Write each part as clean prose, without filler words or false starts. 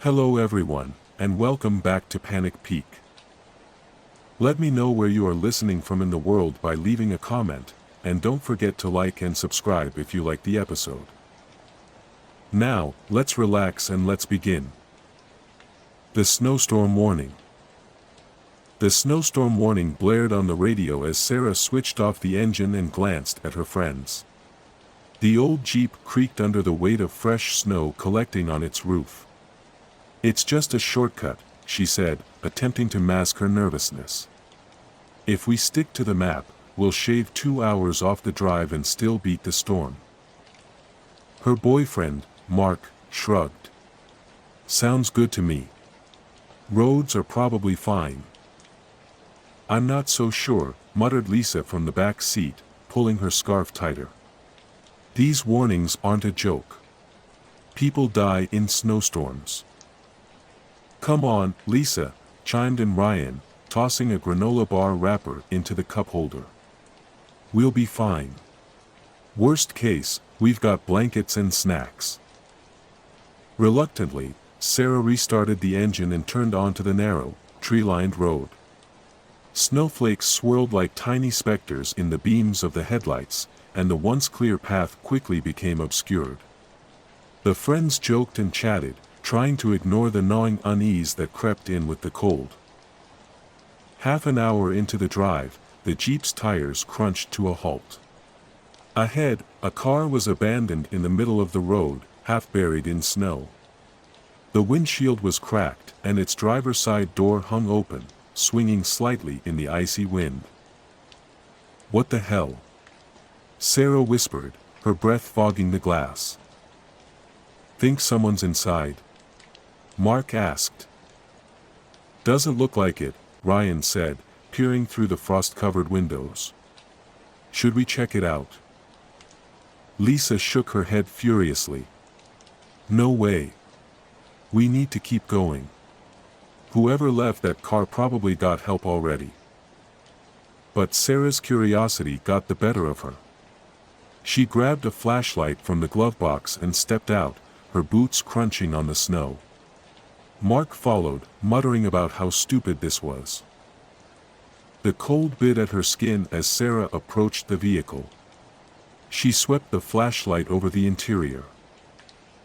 Hello everyone, and welcome back to Panic Peak. Let me know where you are listening from in the world by leaving a comment, and don't forget to like and subscribe if you like the episode. Now, let's relax and let's begin. The snowstorm warning. The snowstorm warning blared on the radio as Sarah switched off the engine and glanced at her friends. The old Jeep creaked under the weight of fresh snow collecting on its roof. "It's just a shortcut," she said, attempting to mask her nervousness. "If we stick to the map, we'll shave 2 hours off the drive and still beat the storm." Her boyfriend, Mark, shrugged. "Sounds good to me. Roads are probably fine." "I'm not so sure," muttered Lisa from the back seat, pulling her scarf tighter. "These warnings aren't a joke. People die in snowstorms." "Come on, Lisa," chimed in Ryan, tossing a granola bar wrapper into the cup holder. "We'll be fine. Worst case, we've got blankets and snacks." Reluctantly, Sarah restarted the engine and turned onto the narrow, tree-lined road. Snowflakes swirled like tiny specters in the beams of the headlights, and the once clear path quickly became obscured. The friends joked and chatted, trying to ignore the gnawing unease that crept in with the cold. Half an hour into the drive, the Jeep's tires crunched to a halt. Ahead, a car was abandoned in the middle of the road, half buried in snow. The windshield was cracked, and its driver's side door hung open, swinging slightly in the icy wind. "What the hell?" Sarah whispered, her breath fogging the glass. "Think someone's inside?" Mark asked. "Doesn't look like it," Ryan said, peering through the frost-covered windows. "Should we check it out?" Lisa shook her head furiously. "No way. We need to keep going. Whoever left that car probably got help already." But Sarah's curiosity got the better of her. She grabbed a flashlight from the glove box and stepped out, her boots crunching on the snow. Mark followed, muttering about how stupid this was. The cold bit at her skin as Sarah approached the vehicle. She swept the flashlight over the interior.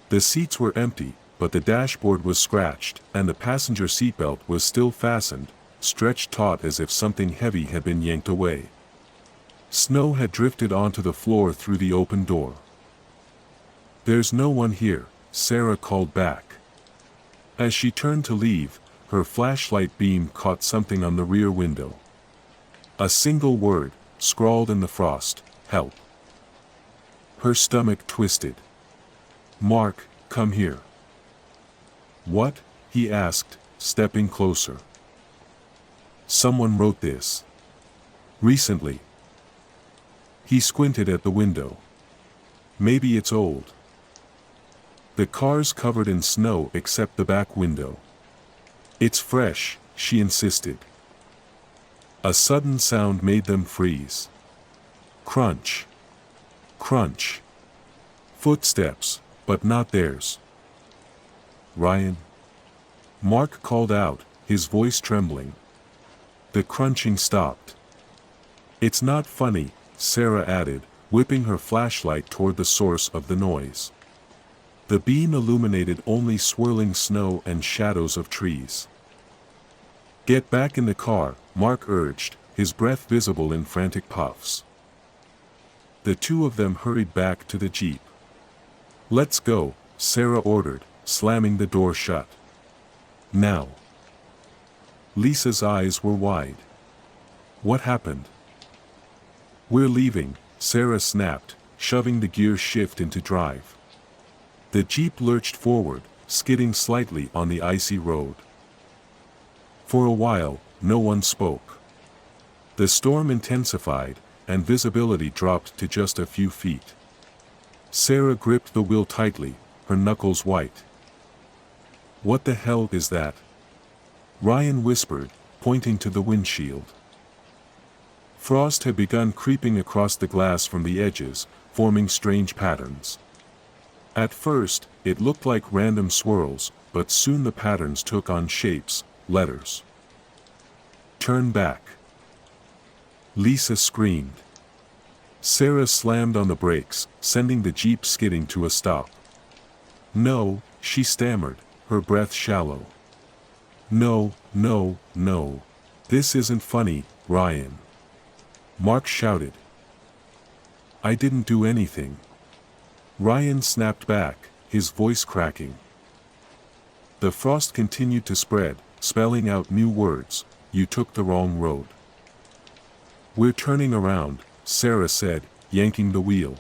The seats were empty, but the dashboard was scratched, and the passenger seatbelt was still fastened, stretched taut as if something heavy had been yanked away. Snow had drifted onto the floor through the open door. "There's no one here," Sarah called back. As she turned to leave, her flashlight beam caught something on the rear window. A single word, scrawled in the frost: "Help." Her stomach twisted. "Mark, come here." "What?" he asked, stepping closer. "Someone wrote this. Recently." He squinted at the window. "Maybe it's old." The car's covered in snow except the back window. "It's fresh," she insisted. A sudden sound made them freeze. Crunch. Crunch. Footsteps, but not theirs. "Ryan?" Mark called out, his voice trembling. The crunching stopped. "It's not funny," Sarah added, whipping her flashlight toward the source of the noise. The beam illuminated only swirling snow and shadows of trees. "Get back in the car," Mark urged, his breath visible in frantic puffs. The two of them hurried back to the Jeep. "Let's go," Sarah ordered, slamming the door shut. "Now." Lisa's eyes were wide. "What happened?" "We're leaving," Sarah snapped, shoving the gear shift into drive. The Jeep lurched forward, skidding slightly on the icy road. For a while, no one spoke. The storm intensified, and visibility dropped to just a few feet. Sarah gripped the wheel tightly, her knuckles white. "What the hell is that?" Ryan whispered, pointing to the windshield. Frost had begun creeping across the glass from the edges, forming strange patterns. At first, it looked like random swirls, but soon the patterns took on shapes, letters. "Turn back!" Lisa screamed. Sarah slammed on the brakes, sending the Jeep skidding to a stop. "No," she stammered, her breath shallow. "No, no, no. This isn't funny, Ryan." Mark shouted. "I didn't do anything." Ryan snapped back, his voice cracking. The frost continued to spread, spelling out new words. "You took the wrong road." "We're turning around," Sarah said, yanking the wheel.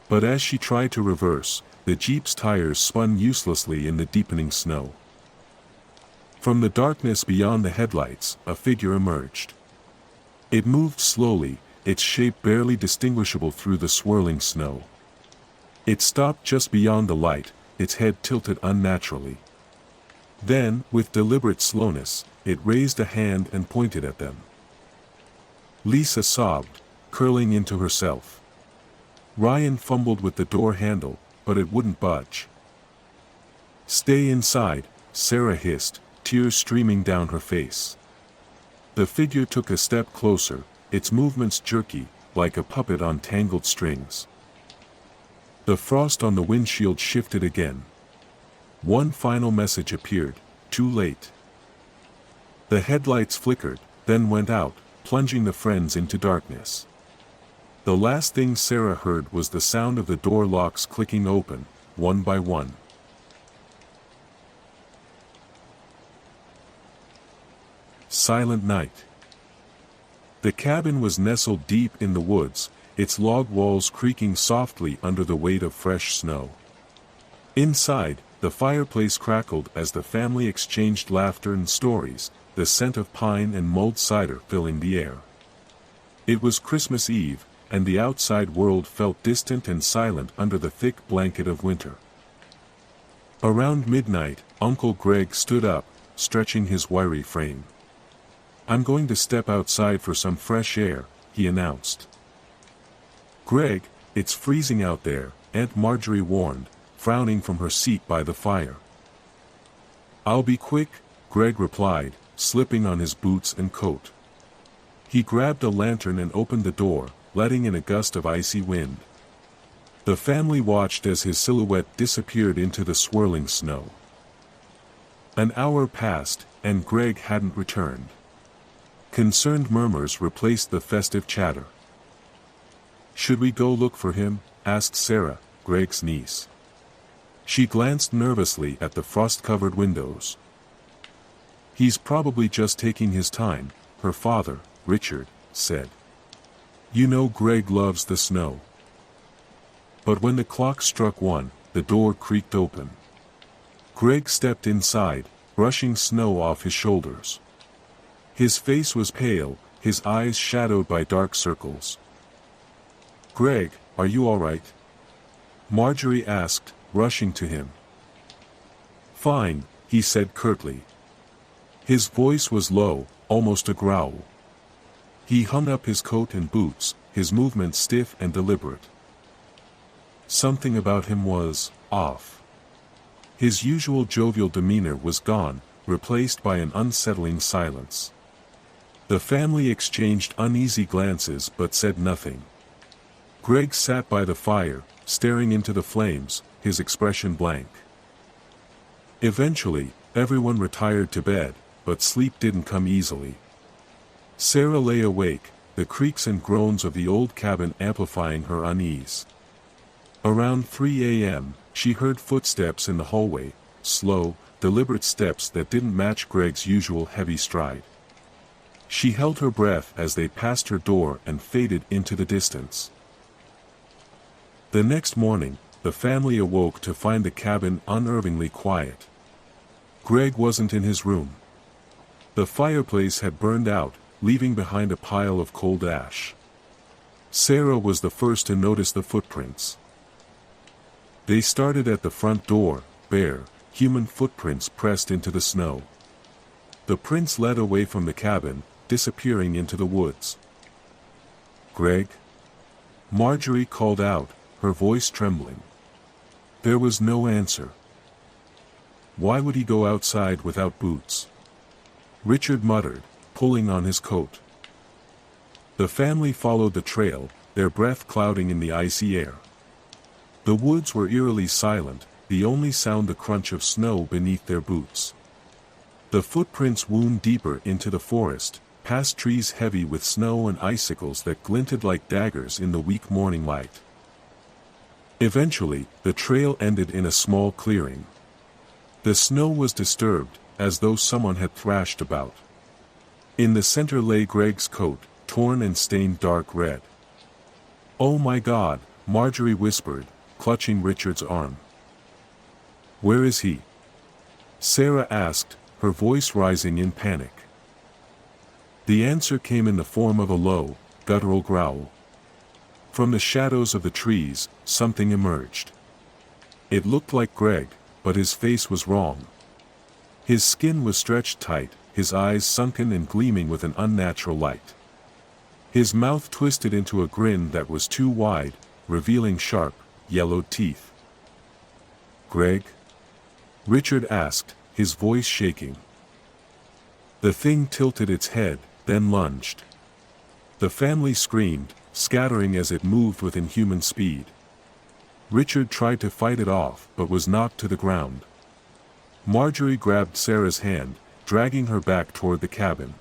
But as she tried to reverse, the Jeep's tires spun uselessly in the deepening snow. From the darkness beyond the headlights, a figure emerged. It moved slowly, its shape barely distinguishable through the swirling snow. It stopped just beyond the light, its head tilted unnaturally. Then, with deliberate slowness, it raised a hand and pointed at them. Lisa sobbed, curling into herself. Ryan fumbled with the door handle, but it wouldn't budge. "Stay inside," Sarah hissed, tears streaming down her face. The figure took a step closer, its movements jerky, like a puppet on tangled strings. The frost on the windshield shifted again. One final message appeared, too late. The headlights flickered, then went out, plunging the friends into darkness. The last thing Sarah heard was the sound of the door locks clicking open, one by one. Silent night. The cabin was nestled deep in the woods, its log walls creaking softly under the weight of fresh snow. Inside, the fireplace crackled as the family exchanged laughter and stories, the scent of pine and mulled cider filling the air. It was Christmas Eve, and the outside world felt distant and silent under the thick blanket of winter. Around midnight, Uncle Greg stood up, stretching his wiry frame. "I'm going to step outside for some fresh air," he announced. "Greg, it's freezing out there," Aunt Marjorie warned, frowning from her seat by the fire. "I'll be quick," Greg replied, slipping on his boots and coat. He grabbed a lantern and opened the door, letting in a gust of icy wind. The family watched as his silhouette disappeared into the swirling snow. An hour passed, and Greg hadn't returned. Concerned murmurs replaced the festive chatter. "Should we go look for him?" asked Sarah, Greg's niece. She glanced nervously at the frost-covered windows. "He's probably just taking his time," her father, Richard, said. "You know Greg loves the snow." But when the clock struck 1, the door creaked open. Greg stepped inside, brushing snow off his shoulders. His face was pale, his eyes shadowed by dark circles. "Greg, are you all right?" Marjorie asked, rushing to him. "Fine," he said curtly. His voice was low, almost a growl. He hung up his coat and boots, his movements stiff and deliberate. Something about him was off. His usual jovial demeanor was gone, replaced by an unsettling silence. The family exchanged uneasy glances but said nothing. Greg sat by the fire, staring into the flames, his expression blank. Eventually, everyone retired to bed, but sleep didn't come easily. Sarah lay awake, the creaks and groans of the old cabin amplifying her unease. Around 3 a.m., she heard footsteps in the hallway, slow, deliberate steps that didn't match Greg's usual heavy stride. She held her breath as they passed her door and faded into the distance. The next morning, the family awoke to find the cabin unnervingly quiet. Greg wasn't in his room. The fireplace had burned out, leaving behind a pile of cold ash. Sarah was the first to notice the footprints. They started at the front door, bare, human footprints pressed into the snow. The prints led away from the cabin, disappearing into the woods. "Greg?" Marjorie called out, her voice trembling. There was no answer. Why would he go outside without boots? Richard muttered, pulling on his coat. The family followed the trail, their breath clouding in the icy air. The woods were eerily silent, the only sound the crunch of snow beneath their boots. The footprints wound deeper into the forest, past trees heavy with snow and icicles that glinted like daggers in the weak morning light. Eventually, the trail ended in a small clearing. The snow was disturbed, as though someone had thrashed about. In the center lay Greg's coat, torn and stained dark red. "Oh my God," Marjorie whispered, clutching Richard's arm. "Where is he?" Sarah asked, her voice rising in panic. The answer came in the form of a low, guttural growl. From the shadows of the trees, something emerged. It looked like Greg, but his face was wrong. His skin was stretched tight, his eyes sunken and gleaming with an unnatural light. His mouth twisted into a grin that was too wide, revealing sharp, yellowed teeth. "Greg?" Richard asked, his voice shaking. The thing tilted its head, then lunged. The family screamed, scattering as it moved with inhuman speed. Richard tried to fight it off, but was knocked to the ground. Marjorie grabbed Sarah's hand, dragging her back toward the cabin.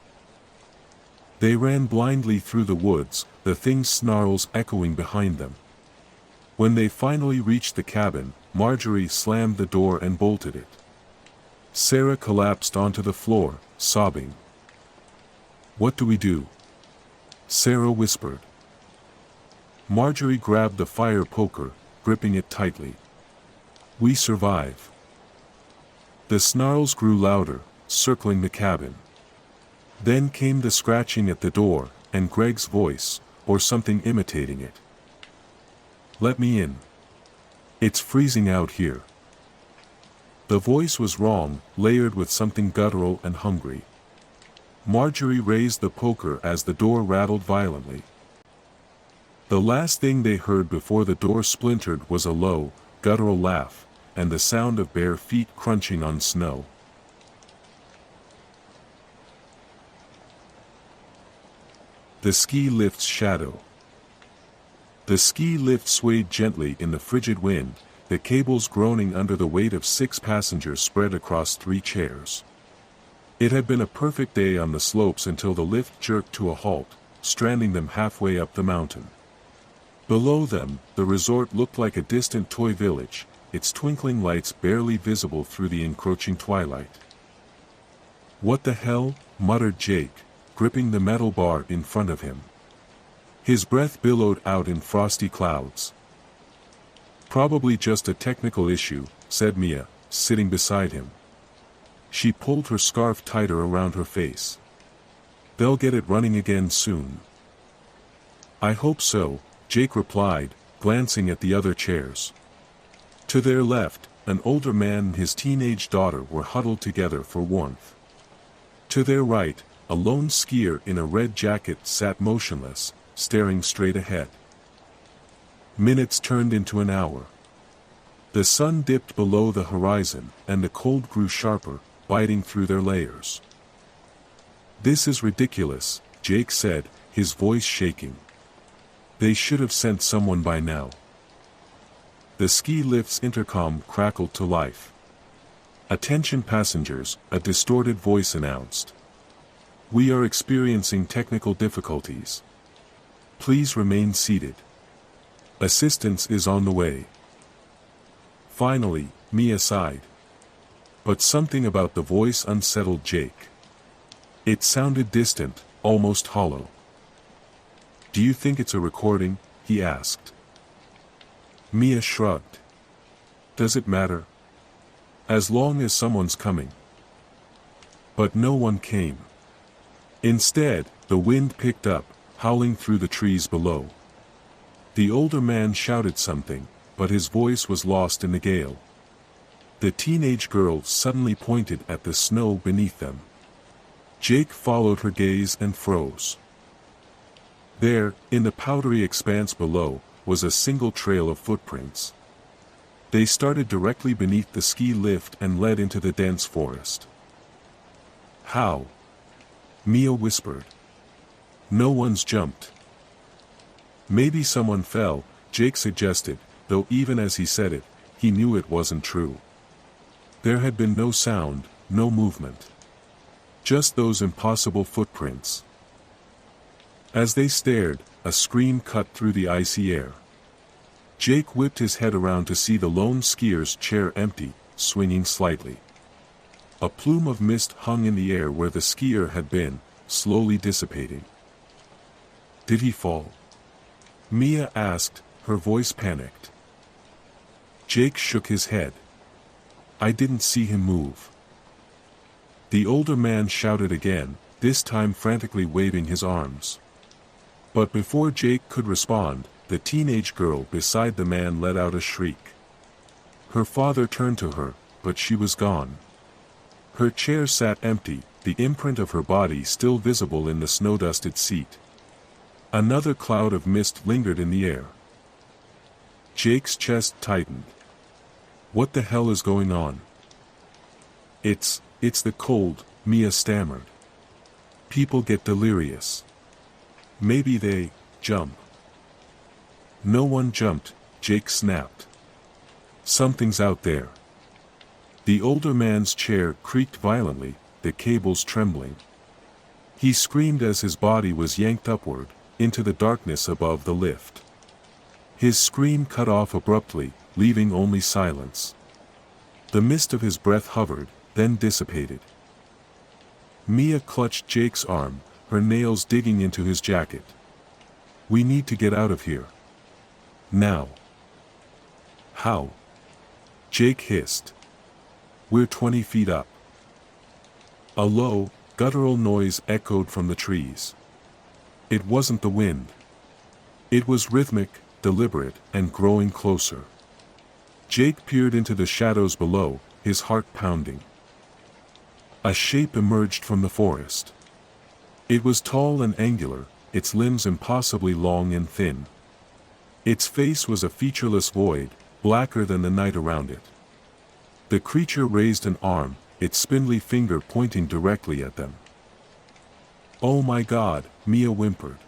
They ran blindly through the woods, the thing's snarls echoing behind them. When they finally reached the cabin, Marjorie slammed the door and bolted it. Sarah collapsed onto the floor, sobbing. "What do we do?" Sarah whispered. Marjorie grabbed the fire poker, gripping it tightly. "We survive." The snarls grew louder, circling the cabin. Then came the scratching at the door, and Greg's voice, or something imitating it. "Let me in. It's freezing out here." The voice was wrong, layered with something guttural and hungry. Marjorie raised the poker as the door rattled violently. The last thing they heard before the door splintered was a low, guttural laugh, and the sound of bare feet crunching on snow. The ski lift's shadow. The ski lift swayed gently in the frigid wind, the cables groaning under the weight of 6 passengers spread across 3 chairs. It had been a perfect day on the slopes until the lift jerked to a halt, stranding them halfway up the mountain. Below them, the resort looked like a distant toy village, its twinkling lights barely visible through the encroaching twilight. "What the hell?" muttered Jake, gripping the metal bar in front of him. His breath billowed out in frosty clouds. "Probably just a technical issue," said Mia, sitting beside him. She pulled her scarf tighter around her face. "They'll get it running again soon." "I hope so," Jake replied, glancing at the other chairs. To their left, an older man and his teenage daughter were huddled together for warmth. To their right, a lone skier in a red jacket sat motionless, staring straight ahead. Minutes turned into an hour. The sun dipped below the horizon, and the cold grew sharper, biting through their layers. "This is ridiculous," Jake said, his voice shaking. "They should have sent someone by now." The ski lift's intercom crackled to life. "Attention passengers," a distorted voice announced. "We are experiencing technical difficulties. Please remain seated. Assistance is on the way." Finally, Mia sighed. But something about the voice unsettled Jake. It sounded distant, almost hollow. "Do you think it's a recording?" he asked. Mia shrugged. "Does it matter? As long as someone's coming." But no one came. Instead, the wind picked up, howling through the trees below. The older man shouted something, but his voice was lost in the gale. The teenage girl suddenly pointed at the snow beneath them. Jake followed her gaze and froze. There, in the powdery expanse below, was a single trail of footprints. They started directly beneath the ski lift and led into the dense forest. "How?" Mia whispered. "No one's jumped." "Maybe someone fell," Jake suggested, though even as he said it, he knew it wasn't true. There had been no sound, no movement. Just those impossible footprints. As they stared, a scream cut through the icy air. Jake whipped his head around to see the lone skier's chair empty, swinging slightly. A plume of mist hung in the air where the skier had been, slowly dissipating. "Did he fall?" Mia asked, her voice panicked. Jake shook his head. "I didn't see him move." The older man shouted again, this time frantically waving his arms. But before Jake could respond, the teenage girl beside the man let out a shriek. Her father turned to her, but she was gone. Her chair sat empty, the imprint of her body still visible in the snow-dusted seat. Another cloud of mist lingered in the air. Jake's chest tightened. "What the hell is going on?" It's the cold," Mia stammered. "People get delirious. Maybe they jump." "No one jumped," Jake snapped. "Something's out there." The older man's chair creaked violently, the cables trembling. He screamed as his body was yanked upward, into the darkness above the lift. His scream cut off abruptly, leaving only silence. The mist of his breath hovered, then dissipated. Mia clutched Jake's arm, her nails digging into his jacket. "We need to get out of here. Now." "How?" Jake hissed. "We're 20 feet up." A low, guttural noise echoed from the trees. It wasn't the wind. It was rhythmic, deliberate, and growing closer. Jake peered into the shadows below, his heart pounding. A shape emerged from the forest. It was tall and angular, its limbs impossibly long and thin. Its face was a featureless void, blacker than the night around it. The creature raised an arm, its spindly finger pointing directly at them. "Oh my God," Mia whimpered.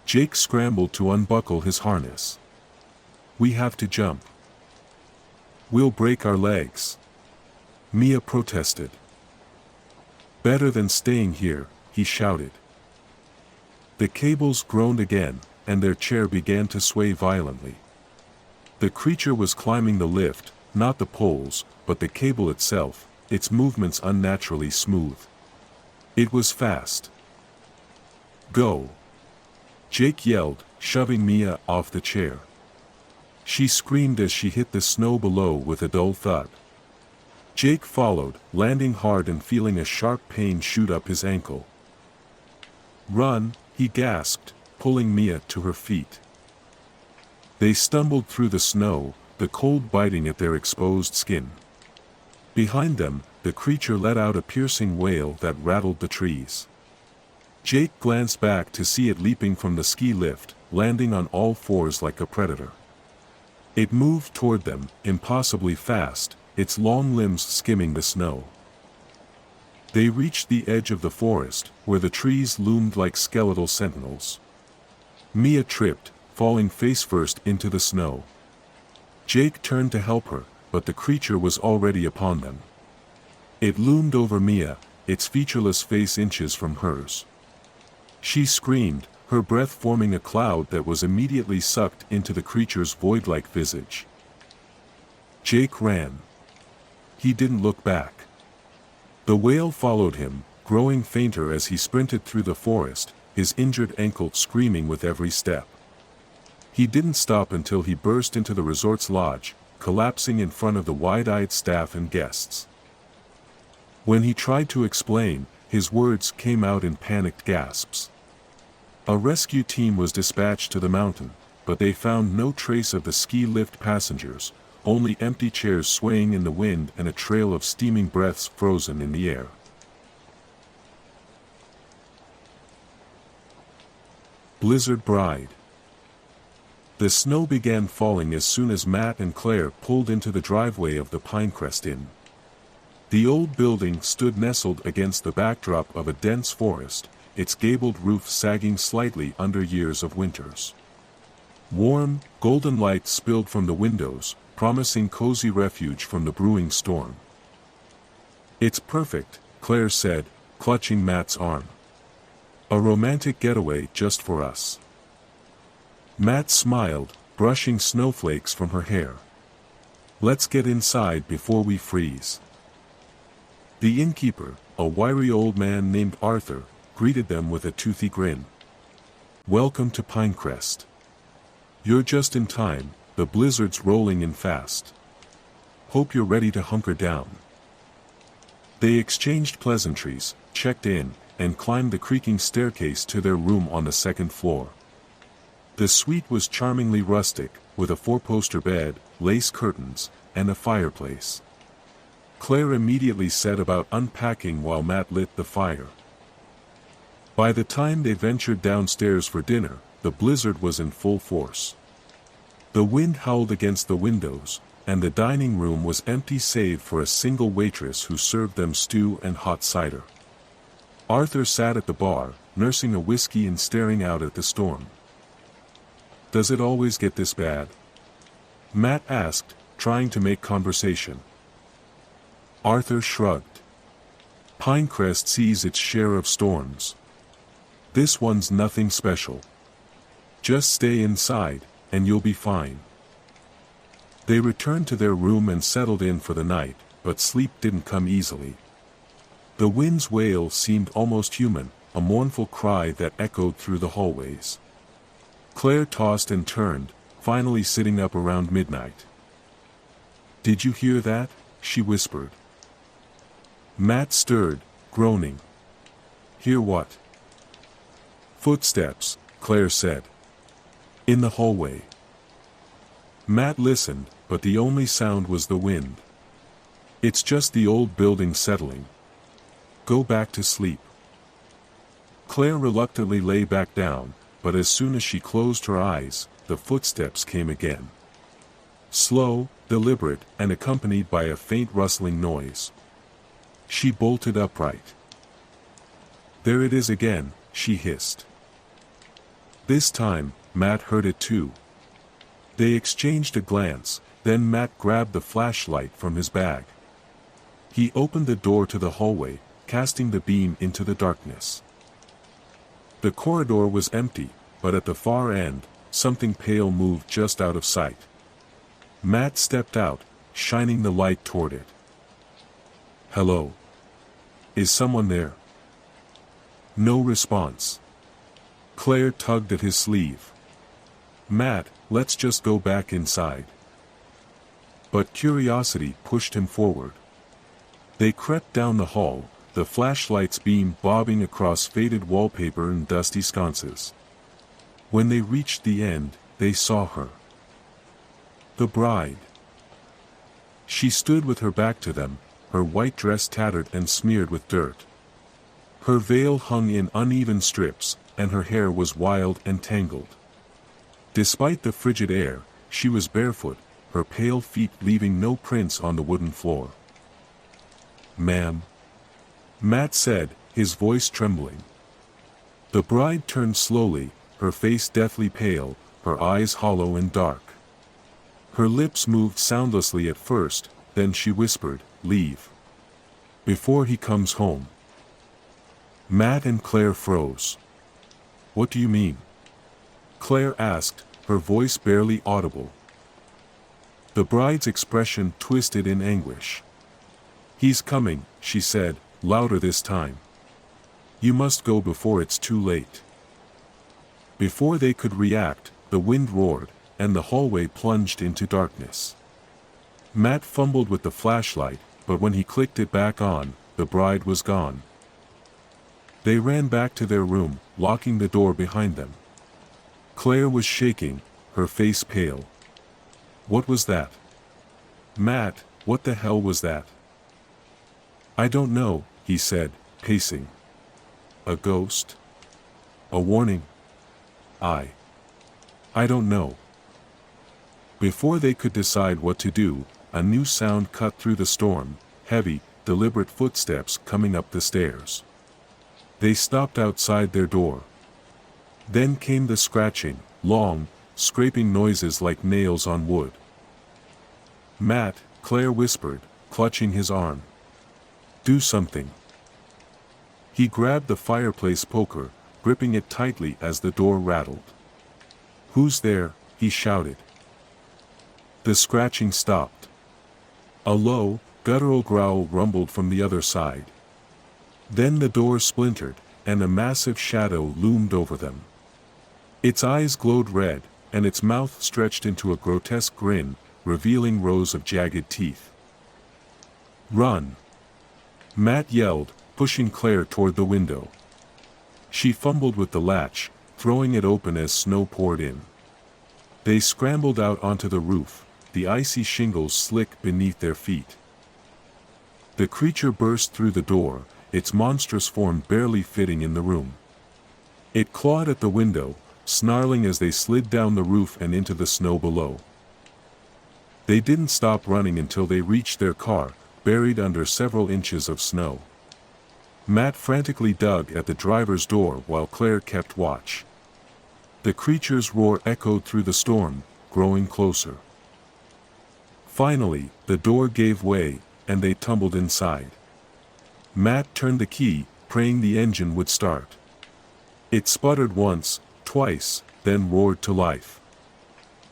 Jake scrambled to unbuckle his harness. "We have to jump." "We'll break our legs," Mia protested. "Better than staying here," he shouted. The cables groaned again, and their chair began to sway violently. The creature was climbing the lift, not the poles, but the cable itself, its movements unnaturally smooth. It was fast. "Go!" Jake yelled, shoving Mia off the chair. She screamed as she hit the snow below with a dull thud. Jake followed, landing hard and feeling a sharp pain shoot up his ankle. "Run," he gasped, pulling Mia to her feet. They stumbled through the snow, the cold biting at their exposed skin. Behind them, the creature let out a piercing wail that rattled the trees. Jake glanced back to see it leaping from the ski lift, landing on all fours like a predator. It moved toward them, impossibly fast, its long limbs skimming the snow. They reached the edge of the forest, where the trees loomed like skeletal sentinels. Mia tripped, falling face-first into the snow. Jake turned to help her, but the creature was already upon them. It loomed over Mia, its featureless face inches from hers. She screamed, her breath forming a cloud that was immediately sucked into the creature's void-like visage. Jake ran. He didn't look back. The wail followed him, growing fainter as he sprinted through the forest, his injured ankle screaming with every step. He didn't stop until he burst into the resort's lodge, collapsing in front of the wide-eyed staff and guests. When he tried to explain, his words came out in panicked gasps. A rescue team was dispatched to the mountain, but they found no trace of the ski lift passengers, only empty chairs swaying in the wind and a trail of steaming breaths frozen in the air. Blizzard Bride. The snow began falling as soon as Matt and Claire pulled into the driveway of the Pinecrest Inn. The old building stood nestled against the backdrop of a dense forest, its gabled roof sagging slightly under years of winters. Warm, golden light spilled from the windows, promising cozy refuge from the brewing storm. "It's perfect," Claire said, clutching Matt's arm. "A romantic getaway just for us." Matt smiled, brushing snowflakes from her hair. "Let's get inside before we freeze." The innkeeper, a wiry old man named Arthur, greeted them with a toothy grin. "Welcome to Pinecrest. You're just in time, the blizzard's rolling in fast. Hope you're ready to hunker down." They exchanged pleasantries, checked in, and climbed the creaking staircase to their room on the second floor. The suite was charmingly rustic, with a four-poster bed, lace curtains, and a fireplace. Claire immediately set about unpacking while Matt lit the fire. By the time they ventured downstairs for dinner, the blizzard was in full force. The wind howled against the windows, and the dining room was empty save for a single waitress who served them stew and hot cider. Arthur sat at the bar, nursing a whiskey and staring out at the storm. "Does it always get this bad?" Matt asked, trying to make conversation. Arthur shrugged. "Pinecrest sees its share of storms. This one's nothing special. Just stay inside, and you'll be fine." They returned to their room and settled in for the night, but sleep didn't come easily. The wind's wail seemed almost human, a mournful cry that echoed through the hallways. Claire tossed and turned, finally sitting up around midnight. "Did you hear that?" she whispered. Matt stirred, groaning. "Hear what?" "Footsteps," Claire said. "In the hallway." Matt listened, but the only sound was the wind. "It's just the old building settling. Go back to sleep." Claire reluctantly lay back down, but as soon as she closed her eyes, the footsteps came again. Slow, deliberate, and accompanied by a faint rustling noise. She bolted upright. "There it is again," she hissed. This time, Matt heard it too. They exchanged a glance, then Matt grabbed the flashlight from his bag. He opened the door to the hallway, casting the beam into the darkness. The corridor was empty, but at the far end, something pale moved just out of sight. Matt stepped out, shining the light toward it. "Hello? Is someone there?" No response. Claire tugged at his sleeve. "Matt, let's just go back inside." But curiosity pushed him forward. They crept down the hall, the flashlight's beam bobbing across faded wallpaper and dusty sconces. When they reached the end, they saw her. The bride. She stood with her back to them, her white dress tattered and smeared with dirt. Her veil hung in uneven strips, and her hair was wild and tangled. Despite the frigid air, she was barefoot, her pale feet leaving no prints on the wooden floor. "Ma'am," Matt said, his voice trembling. The bride turned slowly, her face deathly pale, her eyes hollow and dark. Her lips moved soundlessly at first, then she whispered, "Leave. Before he comes home." Matt and Claire froze. "What do you mean?" Claire asked, her voice barely audible. The bride's expression twisted in anguish. "He's coming," she said, louder this time. "You must go before it's too late." Before they could react, the wind roared, and the hallway plunged into darkness. Matt fumbled with the flashlight, but when he clicked it back on, the bride was gone. They ran back to their room, locking the door behind them. Claire was shaking, her face pale. "What was that?" "Matt, what the hell was that?" "I don't know," he said, pacing. "A ghost? A warning? I don't know." Before they could decide what to do, a new sound cut through the storm, heavy, deliberate footsteps coming up the stairs. They stopped outside their door. Then came the scratching, long, scraping noises like nails on wood. "Matt," Claire whispered, clutching his arm. "Do something." He grabbed the fireplace poker, gripping it tightly as the door rattled. "Who's there?" he shouted. The scratching stopped. A low, guttural growl rumbled from the other side. Then the door splintered, and a massive shadow loomed over them. Its eyes glowed red, and its mouth stretched into a grotesque grin, revealing rows of jagged teeth. "Run!" Matt yelled, pushing Claire toward the window. She fumbled with the latch, throwing it open as snow poured in. They scrambled out onto the roof, the icy shingles slick beneath their feet. The creature burst through the door, its monstrous form barely fitting in the room. It clawed at the window, snarling as they slid down the roof and into the snow below. They didn't stop running until they reached their car, buried under several inches of snow. Matt frantically dug at the driver's door while Claire kept watch. The creature's roar echoed through the storm, growing closer. Finally, the door gave way, and they tumbled inside. Matt turned the key, praying the engine would start. It sputtered once, twice, then roared to life.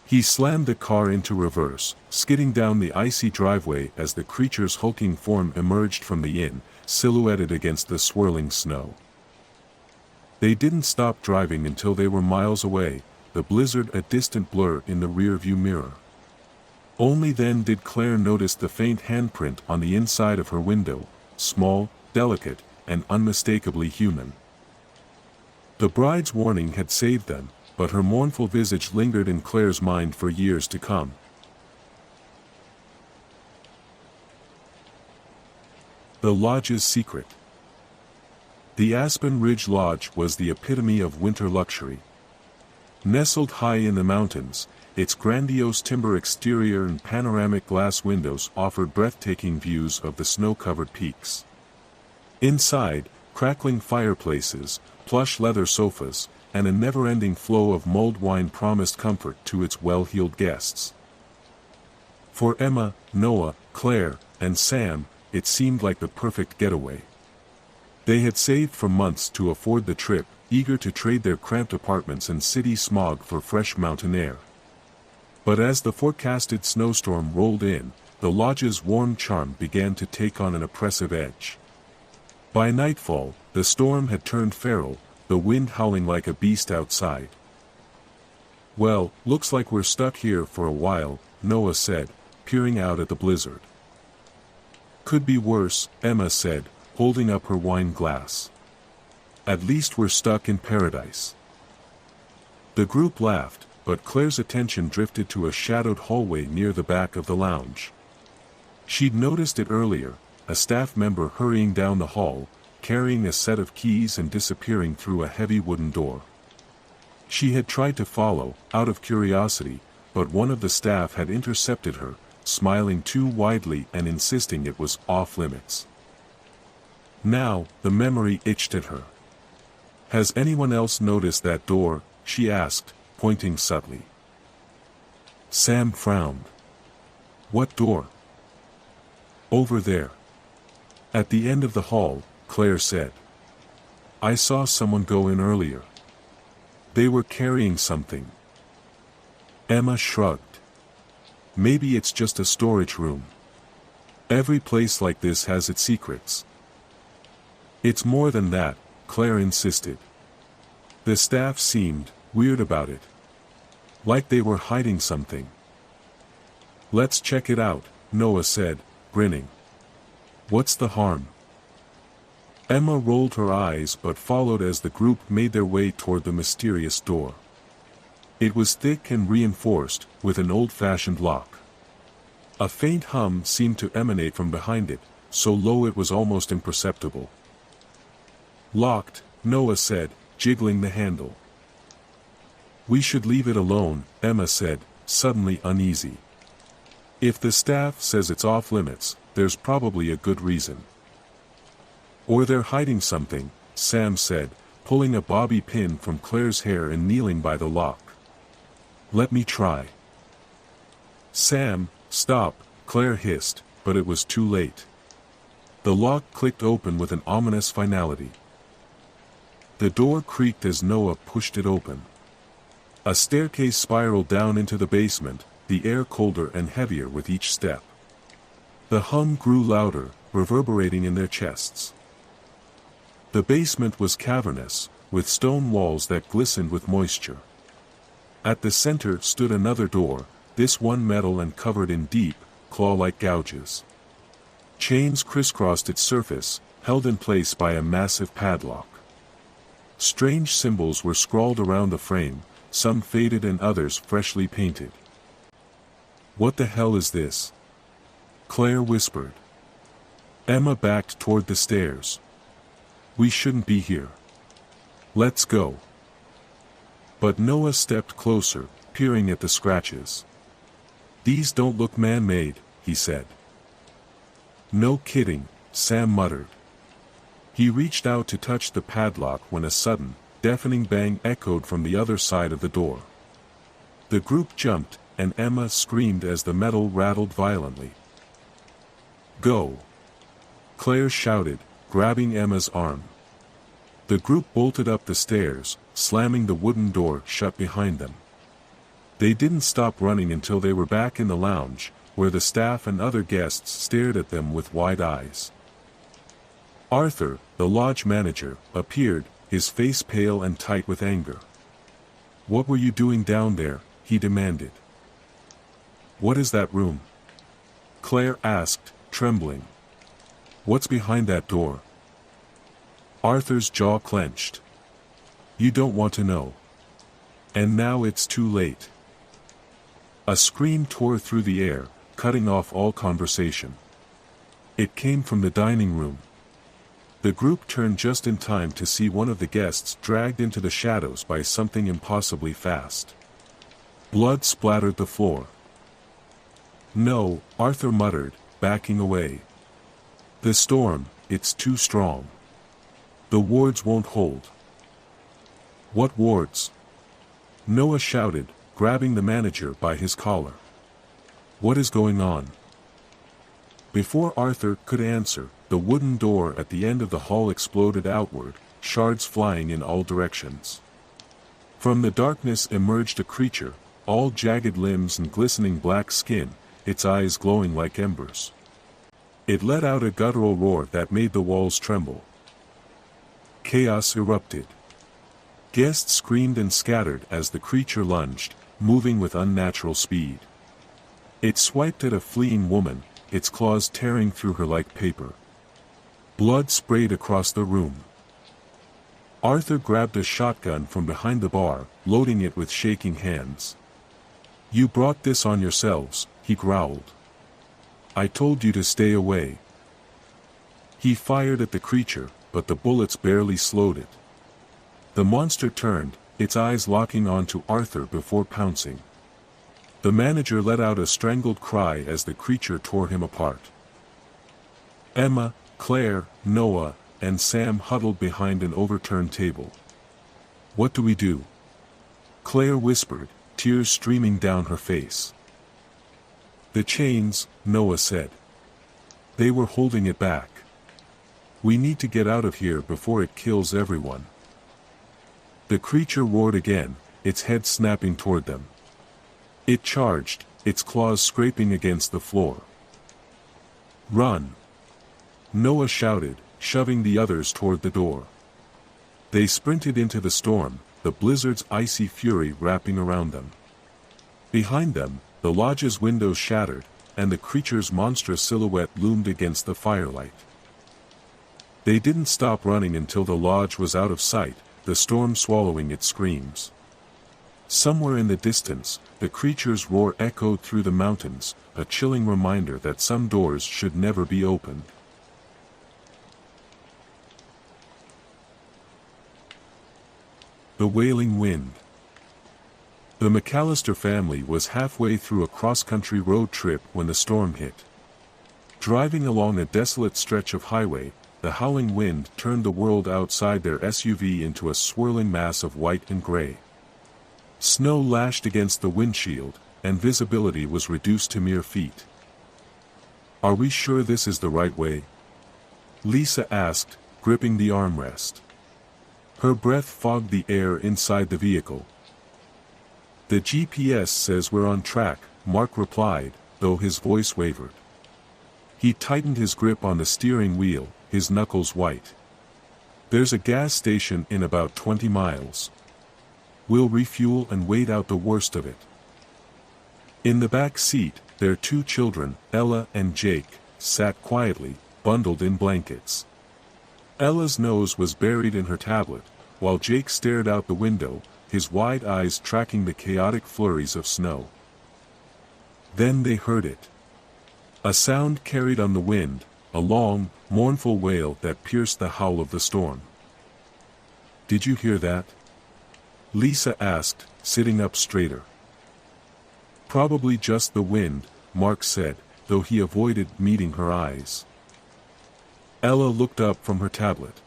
He slammed the car into reverse, skidding down the icy driveway as the creature's hulking form emerged from the inn, silhouetted against the swirling snow. They didn't stop driving until they were miles away, the blizzard a distant blur in the rearview mirror. Only then did Claire notice the faint handprint on the inside of her window, small, delicate, and unmistakably human. The bride's warning had saved them, but her mournful visage lingered in Claire's mind for years to come. The Lodge's secret. The Aspen Ridge Lodge was the epitome of winter luxury. Nestled high in the mountains, its grandiose timber exterior and panoramic glass windows offered breathtaking views of the snow-covered peaks. Inside, crackling fireplaces, plush leather sofas, and a never-ending flow of mulled wine promised comfort to its well-heeled guests. For Emma, Noah, Claire, and Sam, it seemed like the perfect getaway. They had saved for months to afford the trip, eager to trade their cramped apartments and city smog for fresh mountain air. But as the forecasted snowstorm rolled in, the lodge's warm charm began to take on an oppressive edge. By nightfall, the storm had turned feral, the wind howling like a beast outside. "Well, looks like we're stuck here for a while," Noah said, peering out at the blizzard. "Could be worse," Emma said, holding up her wine glass. "At least we're stuck in paradise." The group laughed, but Claire's attention drifted to a shadowed hallway near the back of the lounge. She'd noticed it earlier, a staff member hurrying down the hall, carrying a set of keys and disappearing through a heavy wooden door. She had tried to follow, out of curiosity, but one of the staff had intercepted her, smiling too widely and insisting it was off-limits. Now, the memory itched at her. "Has anyone else noticed that door?" she asked, pointing subtly. Sam frowned. "What door?" "Over there. At the end of the hall," Claire said. "I saw someone go in earlier. They were carrying something." Emma shrugged. "Maybe it's just a storage room. Every place like this has its secrets." "It's more than that," Claire insisted. The staff seemed weird about it. Like they were hiding something. "Let's check it out," Noah said, grinning. "What's the harm?" Emma rolled her eyes but followed as the group made their way toward the mysterious door. It was thick and reinforced, with an old-fashioned lock. A faint hum seemed to emanate from behind it, so low it was almost imperceptible. "Locked," Noah said, jiggling the handle. "We should leave it alone," Emma said, suddenly uneasy. If the staff says it's off limits, there's probably a good reason. Or they're hiding something, Sam said, pulling a bobby pin from Claire's hair and kneeling by the lock. Let me try. Sam, stop, Claire hissed, but it was too late. The lock clicked open with an ominous finality. The door creaked as Noah pushed it open. A staircase spiraled down into the basement, the air colder and heavier with each step. The hum grew louder, reverberating in their chests. The basement was cavernous, with stone walls that glistened with moisture. At the center stood another door, this one metal and covered in deep, claw-like gouges. Chains crisscrossed its surface, held in place by a massive padlock. Strange symbols were scrawled around the frame, some faded and others freshly painted. What the hell is this? Claire whispered. Emma backed toward the stairs. We shouldn't be here. Let's go. But Noah stepped closer, peering at the scratches. These don't look man-made, he said. No kidding, Sam muttered. He reached out to touch the padlock when a sudden, deafening bang echoed from the other side of the door. The group jumped, and Emma screamed as the metal rattled violently. Go! Claire shouted, grabbing Emma's arm. The group bolted up the stairs, slamming the wooden door shut behind them. They didn't stop running until they were back in the lounge, where the staff and other guests stared at them with wide eyes. Arthur, the lodge manager, appeared, his face pale and tight with anger. What were you doing down there? He demanded. What is that room? Claire asked, trembling. What's behind that door? Arthur's jaw clenched. You don't want to know. And now it's too late. A scream tore through the air, cutting off all conversation. It came from the dining room. The group turned just in time to see one of the guests dragged into the shadows by something impossibly fast. Blood splattered the floor. No, Arthur muttered, backing away. The storm, it's too strong. The wards won't hold. What wards? Noah shouted, grabbing the manager by his collar. What is going on? Before Arthur could answer, the wooden door at the end of the hall exploded outward, shards flying in all directions. From the darkness emerged a creature, all jagged limbs and glistening black skin, its eyes glowing like embers. It let out a guttural roar that made the walls tremble. Chaos erupted. Guests screamed and scattered as the creature lunged, moving with unnatural speed. It swiped at a fleeing woman, its claws tearing through her like paper. Blood sprayed across the room. Arthur grabbed a shotgun from behind the bar, loading it with shaking hands. You brought this on yourselves, he growled. I told you to stay away. He fired at the creature, but the bullets barely slowed it. The monster turned, its eyes locking onto Arthur before pouncing. The manager let out a strangled cry as the creature tore him apart. Emma, Claire, Noah, and Sam huddled behind an overturned table. What do we do? Claire whispered, tears streaming down her face. The chains, Noah said. They were holding it back. We need to get out of here before it kills everyone. The creature roared again, its head snapping toward them. It charged, its claws scraping against the floor. Run! Noah shouted, shoving the others toward the door. They sprinted into the storm, the blizzard's icy fury wrapping around them. Behind them, the lodge's windows shattered, and the creature's monstrous silhouette loomed against the firelight. They didn't stop running until the lodge was out of sight, the storm swallowing its screams. Somewhere in the distance, the creature's roar echoed through the mountains, a chilling reminder that some doors should never be opened. The wailing wind. The McAllister family was halfway through a cross-country road trip when the storm hit. Driving along a desolate stretch of highway, the howling wind turned the world outside their SUV into a swirling mass of white and gray. Snow lashed against the windshield, and visibility was reduced to mere feet. "Are we sure this is the right way?" Lisa asked, gripping the armrest. Her breath fogged the air inside the vehicle. "The GPS says we're on track," Mark replied, though his voice wavered. He tightened his grip on the steering wheel, his knuckles white. "There's a gas station in about 20 miles. We'll refuel and wait out the worst of it." In the back seat, their two children, Ella and Jake, sat quietly, bundled in blankets. Ella's nose was buried in her tablet, while Jake stared out the window, his wide eyes tracking the chaotic flurries of snow. Then they heard it. A sound carried on the wind, a long, mournful wail that pierced the howl of the storm. "Did you hear that?" Lisa asked, sitting up straighter. "Probably just the wind," Mark said, though he avoided meeting her eyes. Ella looked up from her tablet.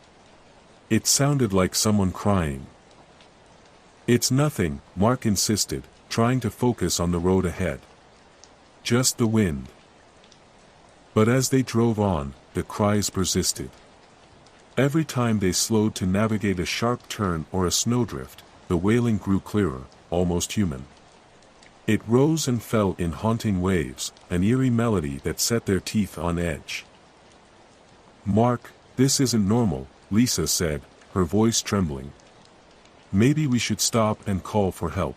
"It sounded like someone crying." "It's nothing," Mark insisted, trying to focus on the road ahead. "Just the wind." But as they drove on, the cries persisted. Every time they slowed to navigate a sharp turn or a snowdrift, the wailing grew clearer, almost human. It rose and fell in haunting waves, an eerie melody that set their teeth on edge. "Mark, this isn't normal," Lisa said, her voice trembling. "Maybe we should stop and call for help."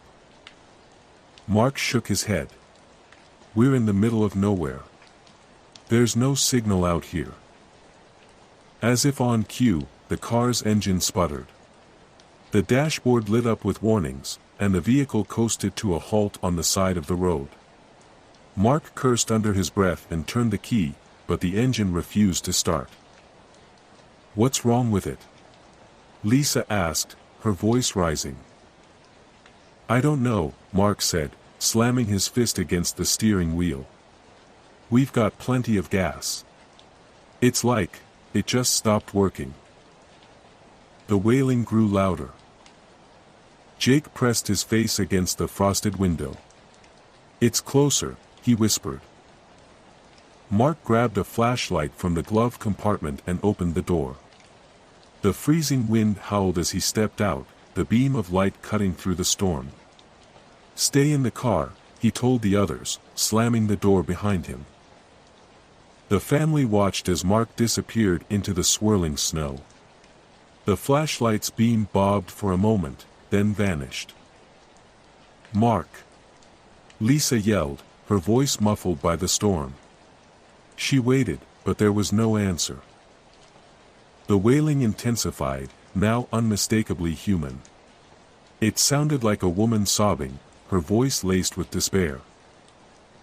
Mark shook his head. "We're in the middle of nowhere. There's no signal out here." As if on cue, the car's engine sputtered. The dashboard lit up with warnings, and the vehicle coasted to a halt on the side of the road. Mark cursed under his breath and turned the key, but the engine refused to start. "What's wrong with it?" Lisa asked, her voice rising. "I don't know," Mark said, slamming his fist against the steering wheel. "We've got plenty of gas. It's like it just stopped working." The wailing grew louder. Jake pressed his face against the frosted window. "It's closer," he whispered. Mark grabbed a flashlight from the glove compartment and opened the door. The freezing wind howled as he stepped out, the beam of light cutting through the storm. "Stay in the car," he told the others, slamming the door behind him. The family watched as Mark disappeared into the swirling snow. The flashlight's beam bobbed for a moment, then vanished. "Mark!" Lisa yelled, her voice muffled by the storm. She waited, but there was no answer. The wailing intensified, now unmistakably human. It sounded like a woman sobbing, her voice laced with despair.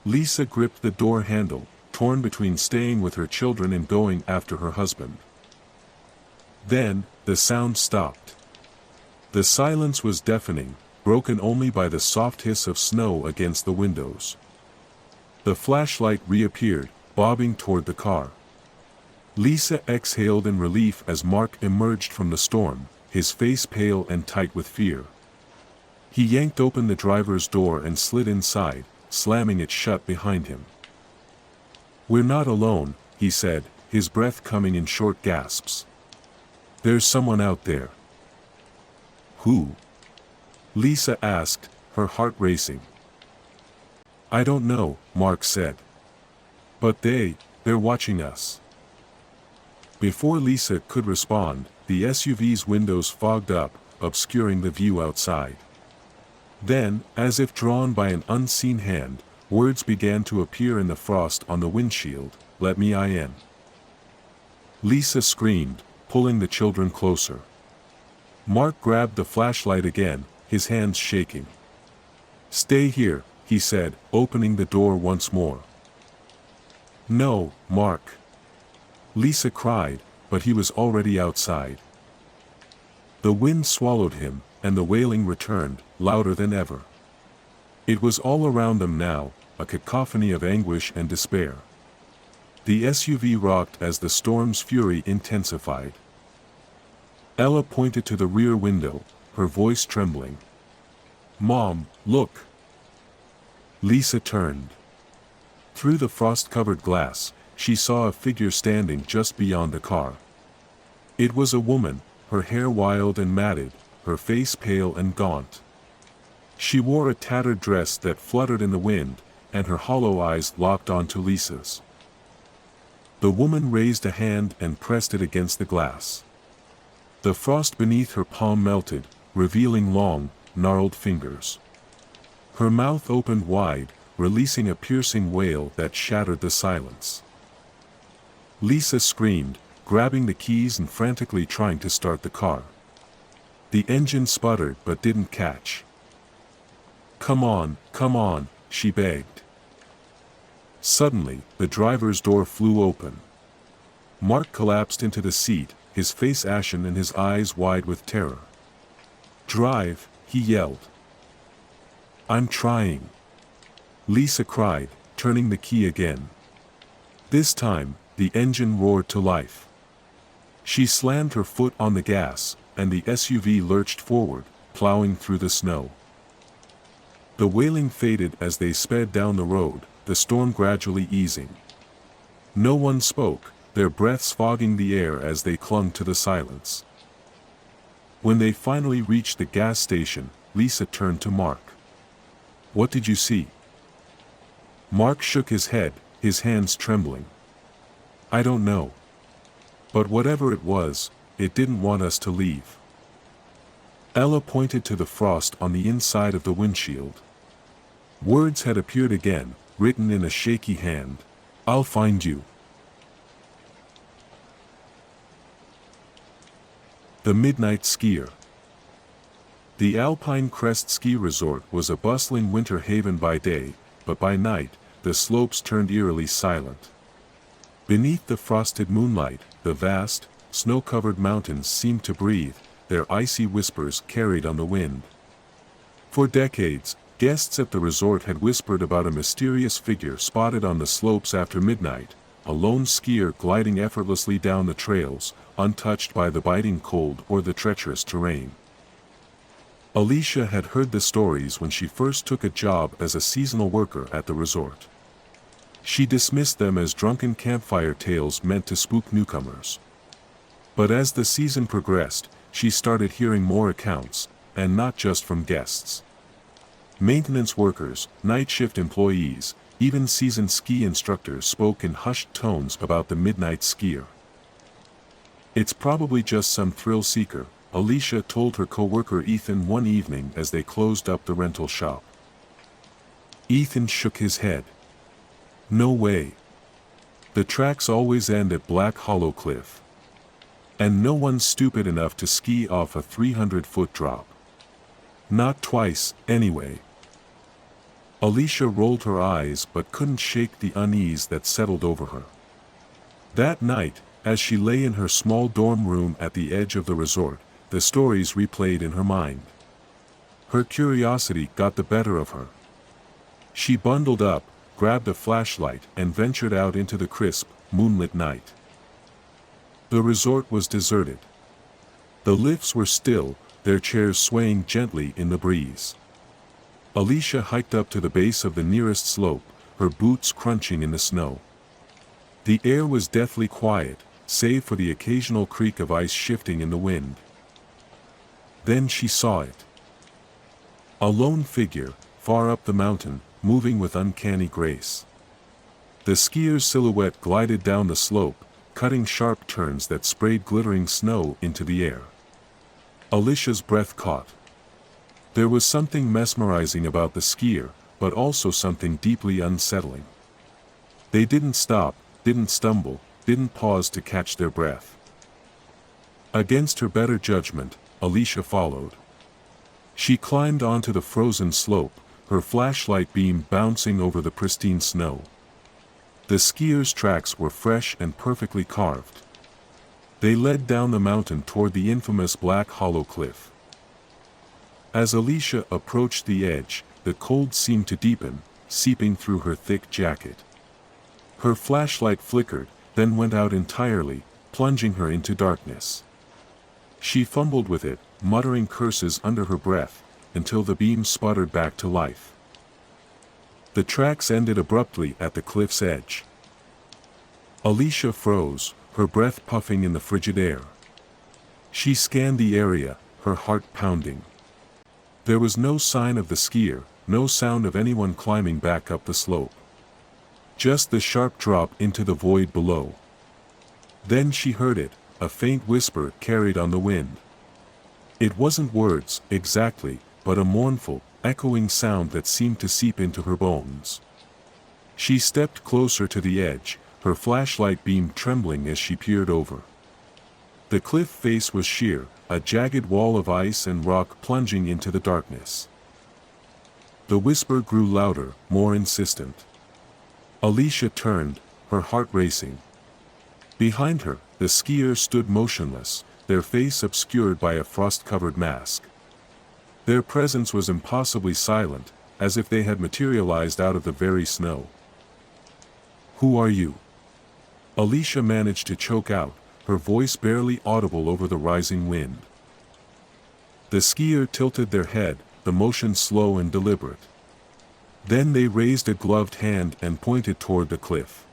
Lisa gripped the door handle, torn between staying with her children and going after her husband. Then, the sound stopped. The silence was deafening, broken only by the soft hiss of snow against the windows. The flashlight reappeared, bobbing toward the car. Lisa exhaled in relief as Mark emerged from the storm, his face pale and tight with fear. He yanked open the driver's door and slid inside, slamming it shut behind him. "We're not alone," he said, his breath coming in short gasps. "There's someone out there." "Who?" Lisa asked, her heart racing. "I don't know," Mark said. "But they're watching us." Before Lisa could respond, the SUV's windows fogged up, obscuring the view outside. Then, as if drawn by an unseen hand, words began to appear in the frost on the windshield. "Let me in." Lisa screamed, pulling the children closer. Mark grabbed the flashlight again, his hands shaking. "Stay here," he said, opening the door once more. "No, Mark." Lisa cried, but he was already outside. The wind swallowed him, and the wailing returned, louder than ever. It was all around them now, a cacophony of anguish and despair. The SUV rocked as the storm's fury intensified. Ella pointed to the rear window, her voice trembling. "Mom, look!" Lisa turned. Through the frost-covered glass, she saw a figure standing just beyond the car. It was a woman, her hair wild and matted, her face pale and gaunt. She wore a tattered dress that fluttered in the wind, and her hollow eyes locked onto Lisa's. The woman raised a hand and pressed it against the glass. The frost beneath her palm melted, revealing long, gnarled fingers. Her mouth opened wide, releasing a piercing wail that shattered the silence. Lisa screamed, grabbing the keys and frantically trying to start the car. The engine sputtered but didn't catch. Come on, she begged. Suddenly, the driver's door flew open. Mark collapsed into the seat, his face ashen and his eyes wide with terror. "Drive," he yelled. "I'm trying," Lisa cried, turning the key again. This time, the engine roared to life. She slammed her foot on the gas, and the SUV lurched forward, plowing through the snow. The wailing faded as they sped down the road, the storm gradually easing. No one spoke, their breaths fogging the air as they clung to the silence. When they finally reached the gas station, Lisa turned to Mark. "What did you see?" Mark shook his head, his hands trembling. "I don't know. But whatever it was, it didn't want us to leave." Ella pointed to the frost on the inside of the windshield. Words had appeared again, written in a shaky hand. "I'll find you." The Midnight Skier. The Alpine Crest Ski Resort was a bustling winter haven by day, but by night, the slopes turned eerily silent. Beneath the frosted moonlight, the vast, snow-covered mountains seemed to breathe, their icy whispers carried on the wind. For decades, guests at the resort had whispered about a mysterious figure spotted on the slopes after midnight, a lone skier gliding effortlessly down the trails, untouched by the biting cold or the treacherous terrain. Alicia had heard the stories when she first took a job as a seasonal worker at the resort. She dismissed them as drunken campfire tales meant to spook newcomers. But as the season progressed, she started hearing more accounts, and not just from guests. Maintenance workers, night shift employees, even seasoned ski instructors spoke in hushed tones about the midnight skier. "It's probably just some thrill seeker," Alicia told her co-worker Ethan one evening as they closed up the rental shop. Ethan shook his head. "No way. The tracks always end at Black Hollow Cliff. And no one's stupid enough to ski off a 300-foot drop. Not twice, anyway." Alicia rolled her eyes but couldn't shake the unease that settled over her. That night, as she lay in her small dorm room at the edge of the resort, the stories replayed in her mind. Her curiosity got the better of her. She bundled up, grabbed a flashlight, and ventured out into the crisp, moonlit night. The resort was deserted. The lifts were still, their chairs swaying gently in the breeze. Alicia hiked up to the base of the nearest slope, her boots crunching in the snow. The air was deathly quiet, save for the occasional creak of ice shifting in the wind. Then she saw it. A lone figure, far up the mountain, moving with uncanny grace. The skier's silhouette glided down the slope, cutting sharp turns that sprayed glittering snow into the air. Alicia's breath caught. There was something mesmerizing about the skier, but also something deeply unsettling. They didn't stop, didn't stumble, didn't pause to catch their breath. Against her better judgment, Alicia followed. She climbed onto the frozen slope, her flashlight beam bouncing over the pristine snow. The skier's tracks were fresh and perfectly carved. They led down the mountain toward the infamous Black Hollow Cliff. As Alicia approached the edge, the cold seemed to deepen, seeping through her thick jacket. Her flashlight flickered, then went out entirely, plunging her into darkness. She fumbled with it, muttering curses under her breath, until the beam sputtered back to life. The tracks ended abruptly at the cliff's edge. Alicia froze, her breath puffing in the frigid air. She scanned the area, her heart pounding. There was no sign of the skier, no sound of anyone climbing back up the slope. Just the sharp drop into the void below. Then she heard it, a faint whisper carried on the wind. It wasn't words, exactly, but a mournful, echoing sound that seemed to seep into her bones. She stepped closer to the edge, her flashlight beam trembling as she peered over. The cliff face was sheer, a jagged wall of ice and rock plunging into the darkness. The whisper grew louder, more insistent. Alicia turned, her heart racing. Behind her, the skiers stood motionless, their face obscured by a frost-covered mask. Their presence was impossibly silent, as if they had materialized out of the very snow. "Who are you?" Alicia managed to choke out, her voice barely audible over the rising wind. The skier tilted their head, the motion slow and deliberate. Then they raised a gloved hand and pointed toward the cliff.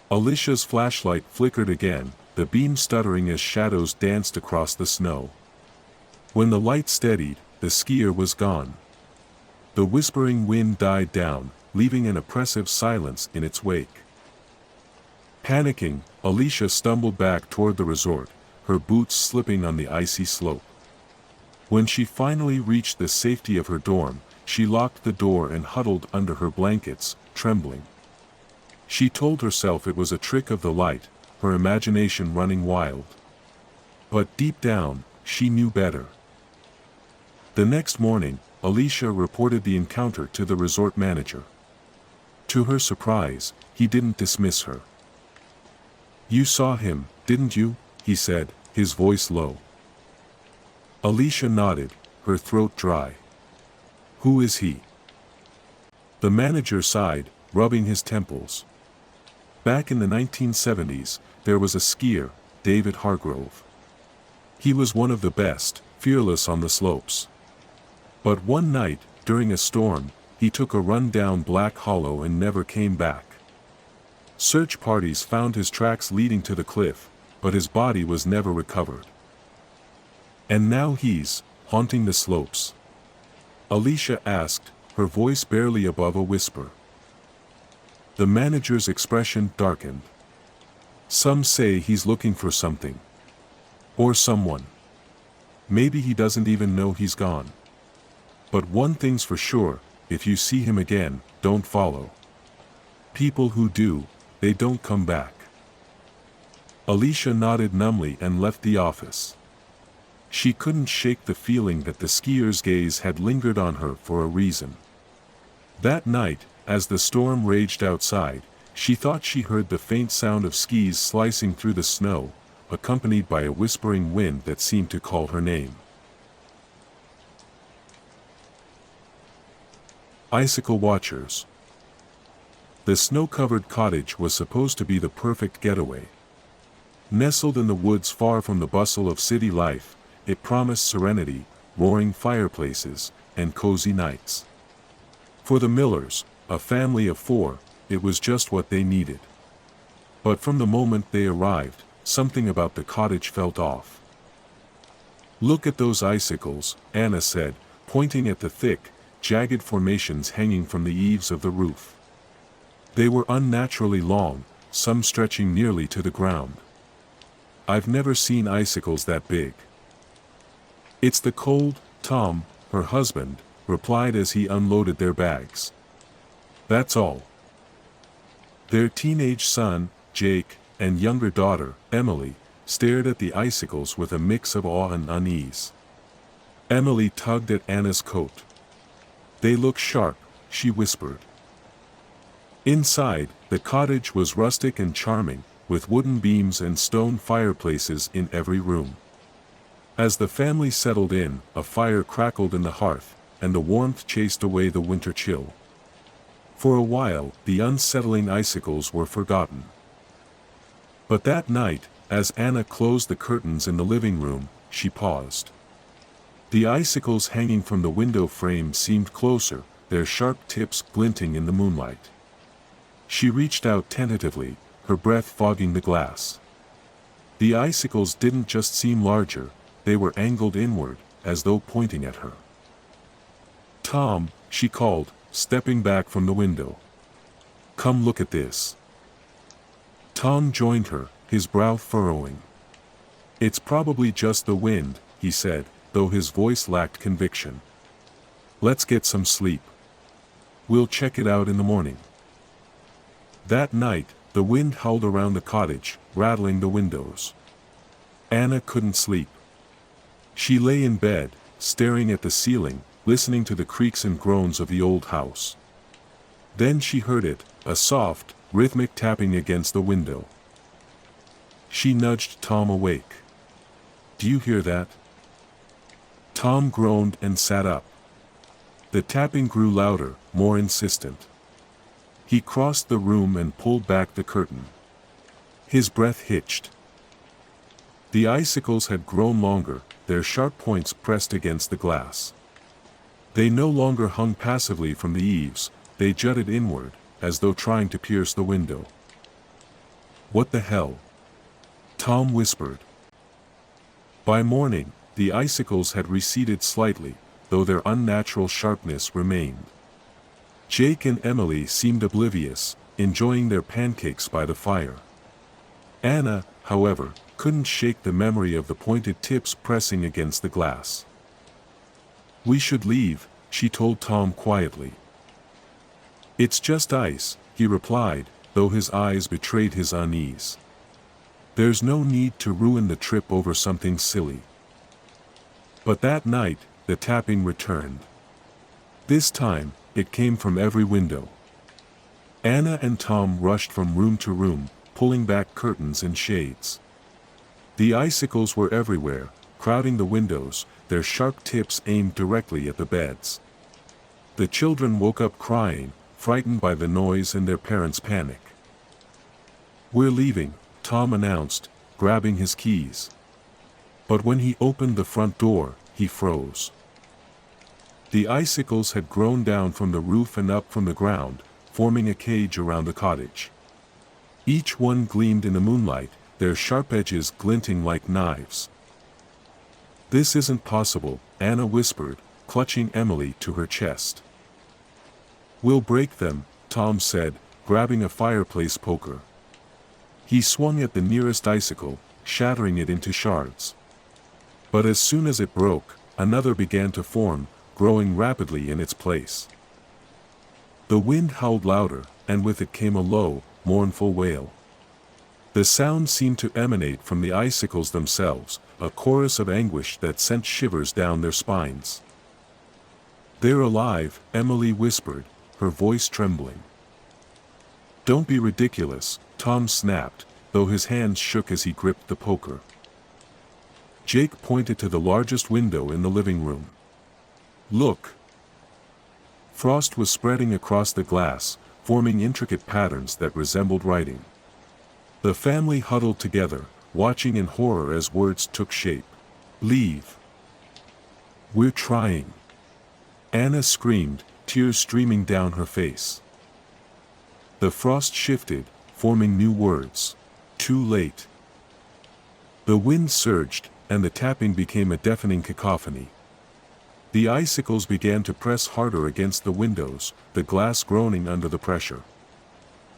Alicia's flashlight flickered again, the beam stuttering as shadows danced across the snow. When the light steadied, the skier was gone. The whispering wind died down, leaving an oppressive silence in its wake. Panicking, Alicia stumbled back toward the resort, her boots slipping on the icy slope. When she finally reached the safety of her dorm, she locked the door and huddled under her blankets, trembling. She told herself it was a trick of the light, her imagination running wild. But deep down, she knew better. The next morning, Alicia reported the encounter to the resort manager. To her surprise, he didn't dismiss her. "You saw him, didn't you?" he said, his voice low. Alicia nodded, her throat dry. "Who is he?" The manager sighed, rubbing his temples. Back in the 1970s, there was a skier, David Hargrove. He was one of the best, fearless on the slopes. But one night, during a storm, he took a run down Black Hollow and never came back. Search parties found his tracks leading to the cliff, but his body was never recovered. And now he's haunting the slopes. Alicia asked, her voice barely above a whisper. The manager's expression darkened. "Some say he's looking for something. Or someone. Maybe he doesn't even know he's gone. But one thing's for sure, if you see him again, don't follow. People who do, they don't come back." Alicia nodded numbly and left the office. She couldn't shake the feeling that the skier's gaze had lingered on her for a reason. That night, as the storm raged outside, she thought she heard the faint sound of skis slicing through the snow, accompanied by a whispering wind that seemed to call her name. Icicle Watchers. The snow-covered cottage was supposed to be the perfect getaway. Nestled in the woods far from the bustle of city life, it promised serenity, roaring fireplaces, and cozy nights. For the Millers, a family of 4, it was just what they needed. But from the moment they arrived, something about the cottage felt off. "Look at those icicles," Anna said, pointing at the thick, jagged formations hanging from the eaves of the roof. They were unnaturally long, some stretching nearly to the ground. "I've never seen icicles that big." "It's the cold," Tom, her husband, replied as he unloaded their bags. "That's all." Their teenage son, Jake, and younger daughter, Emily, stared at the icicles with a mix of awe and unease. Emily tugged at Anna's coat. "They look sharp," she whispered. Inside, the cottage was rustic and charming, with wooden beams and stone fireplaces in every room. As the family settled in, a fire crackled in the hearth, and the warmth chased away the winter chill. For a while, the unsettling icicles were forgotten. But that night, as Anna closed the curtains in the living room, she paused. The icicles hanging from the window frame seemed closer, their sharp tips glinting in the moonlight. She reached out tentatively, her breath fogging the glass. The icicles didn't just seem larger, they were angled inward, as though pointing at her. "Tom," she called, stepping back from the window. "Come look at this." Tom joined her, his brow furrowing. "It's probably just the wind," he said, though his voice lacked conviction. "Let's get some sleep. We'll check it out in the morning." That night, the wind howled around the cottage, rattling the windows. Anna couldn't sleep. She lay in bed, staring at the ceiling, listening to the creaks and groans of the old house. Then she heard it, a soft, rhythmic tapping against the window. She nudged Tom awake. "Do you hear that?" Tom groaned and sat up. The tapping grew louder, more insistent. He crossed the room and pulled back the curtain. His breath hitched. The icicles had grown longer, their sharp points pressed against the glass. They no longer hung passively from the eaves, they jutted inward, as though trying to pierce the window. "What the hell?" Tom whispered. By morning, the icicles had receded slightly, though their unnatural sharpness remained. Jake and Emily seemed oblivious, enjoying their pancakes by the fire. Anna, however, couldn't shake the memory of the pointed tips pressing against the glass. "We should leave," she told Tom quietly. "It's just ice," he replied, though his eyes betrayed his unease. "There's no need to ruin the trip over something silly." But that night, the tapping returned. This time, it came from every window. Anna and Tom rushed from room to room, pulling back curtains and shades. The icicles were everywhere, crowding the windows, their sharp tips aimed directly at the beds. The children woke up crying, frightened by the noise and their parents' panic. "We're leaving," Tom announced, grabbing his keys. But when he opened the front door, he froze. The icicles had grown down from the roof and up from the ground, forming a cage around the cottage. Each one gleamed in the moonlight, their sharp edges glinting like knives. "This isn't possible," Anna whispered, clutching Emily to her chest. "We'll break them," Tom said, grabbing a fireplace poker. He swung at the nearest icicle, shattering it into shards. But as soon as it broke, another began to form, growing rapidly in its place. The wind howled louder, and with it came a low, mournful wail. The sound seemed to emanate from the icicles themselves, a chorus of anguish that sent shivers down their spines. "They're alive," Emily whispered, her voice trembling. "Don't be ridiculous," Tom snapped, though his hands shook as he gripped the poker. Jake pointed to the largest window in the living room. "Look." Frost was spreading across the glass, forming intricate patterns that resembled writing. The family huddled together, watching in horror as words took shape. "Leave." "We're trying." Anna screamed, tears streaming down her face. The frost shifted, forming new words. "Too late." The wind surged, and the tapping became a deafening cacophony. The icicles began to press harder against the windows, the glass groaning under the pressure.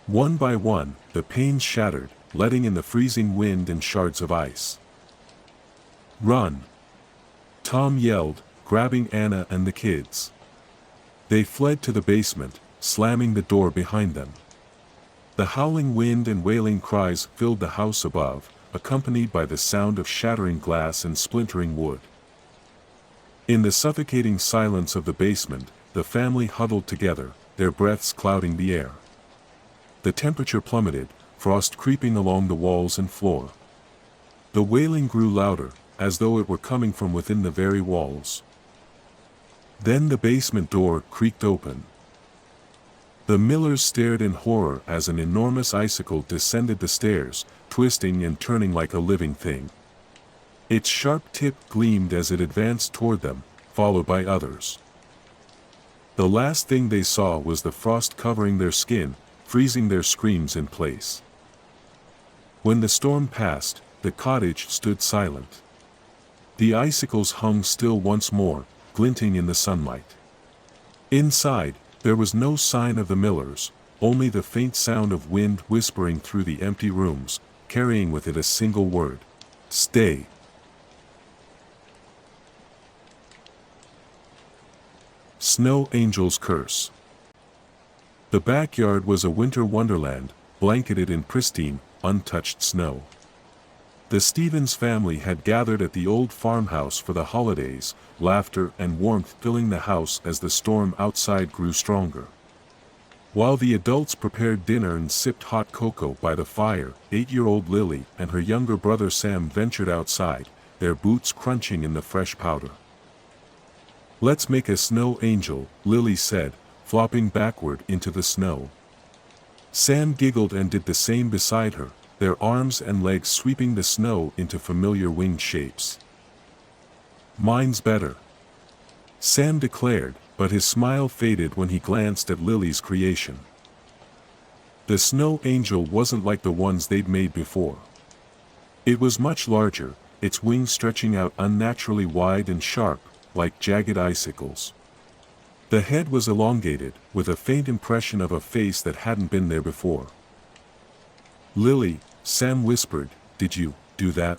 One by one, the panes shattered, letting in the freezing wind and shards of ice. "Run!" Tom yelled, grabbing Anna and the kids. They fled to the basement, slamming the door behind them. The howling wind and wailing cries filled the house above, accompanied by the sound of shattering glass and splintering wood. In the suffocating silence of the basement, the family huddled together, their breaths clouding the air. The temperature plummeted, frost creeping along the walls and floor. The wailing grew louder, as though it were coming from within the very walls. Then the basement door creaked open. The Millers stared in horror as an enormous icicle descended the stairs, twisting and turning like a living thing. Its sharp tip gleamed as it advanced toward them, followed by others. The last thing they saw was the frost covering their skin, freezing their screams in place. When the storm passed, the cottage stood silent. The icicles hung still once more, glinting in the sunlight. Inside, there was no sign of the Millers, only the faint sound of wind whispering through the empty rooms, carrying with it a single word: stay. Snow Angel's Curse. The backyard was a winter wonderland, blanketed in pristine, untouched snow. The Stevens family had gathered at the old farmhouse for the holidays, laughter and warmth filling the house as the storm outside grew stronger. While the adults prepared dinner and sipped hot cocoa by the fire, 8-year-old Lily and her younger brother Sam ventured outside, their boots crunching in the fresh powder. "Let's make a snow angel," Lily said, flopping backward into the snow. Sam giggled and did the same beside her, their arms and legs sweeping the snow into familiar winged shapes. "Mine's better," Sam declared, but his smile faded when he glanced at Lily's creation. The snow angel wasn't like the ones they'd made before. It was much larger, its wings stretching out unnaturally wide and sharp, like jagged icicles. The head was elongated, with a faint impression of a face that hadn't been there before. "Lily," Sam whispered, "did you do that?"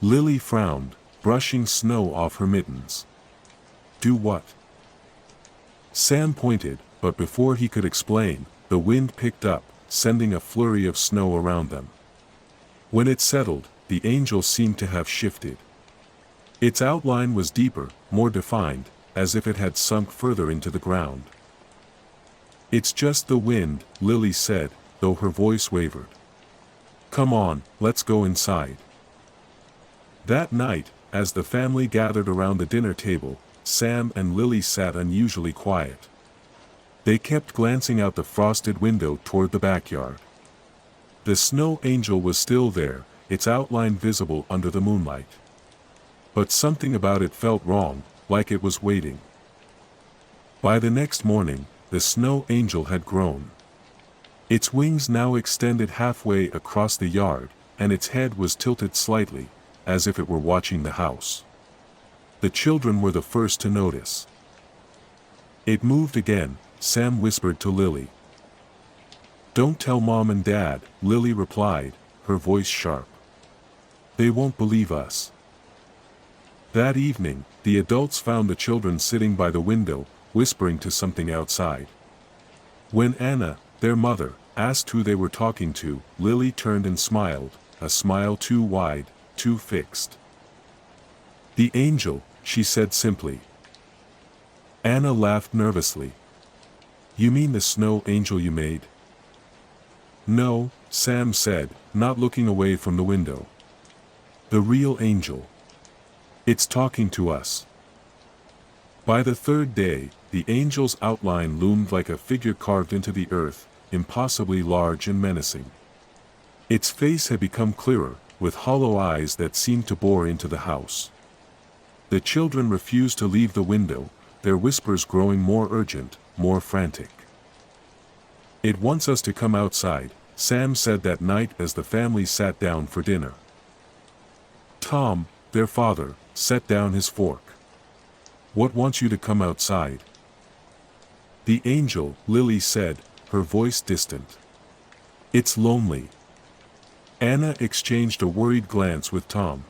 Lily frowned, brushing snow off her mittens. "Do what?" Sam pointed, but before he could explain, the wind picked up, sending a flurry of snow around them. When it settled, the angel seemed to have shifted. Its outline was deeper, more defined, as if it had sunk further into the ground. "It's just the wind," Lily said, though her voice wavered. "Come on, let's go inside." That night, as the family gathered around the dinner table, Sam and Lily sat unusually quiet. They kept glancing out the frosted window toward the backyard. The snow angel was still there, its outline visible under the moonlight. But something about it felt wrong, like it was waiting. By the next morning, the snow angel had grown. Its wings now extended halfway across the yard, and its head was tilted slightly, as if it were watching the house. The children were the first to notice. "It moved again," Sam whispered to Lily. "Don't tell Mom and Dad," Lily replied, her voice sharp. "They won't believe us." That evening, the adults found the children sitting by the window, whispering to something outside. When Anna, their mother, asked who they were talking to, Lily turned and smiled, a smile too wide, too fixed. "The angel," she said simply. Anna laughed nervously. "You mean the snow angel you made?" "No," Sam said, not looking away from the window. "The real angel. It's talking to us." By the third day, the angel's outline loomed like a figure carved into the earth, impossibly large and menacing. Its face had become clearer, with hollow eyes that seemed to bore into the house. The children refused to leave the window, their whispers growing more urgent, more frantic. "It wants us to come outside," Sam said that night as the family sat down for dinner. Tom, their father, set down his fork. "What wants you to come outside?" "The angel," Lily said, her voice distant. "It's lonely." Anna exchanged a worried glance with Tom.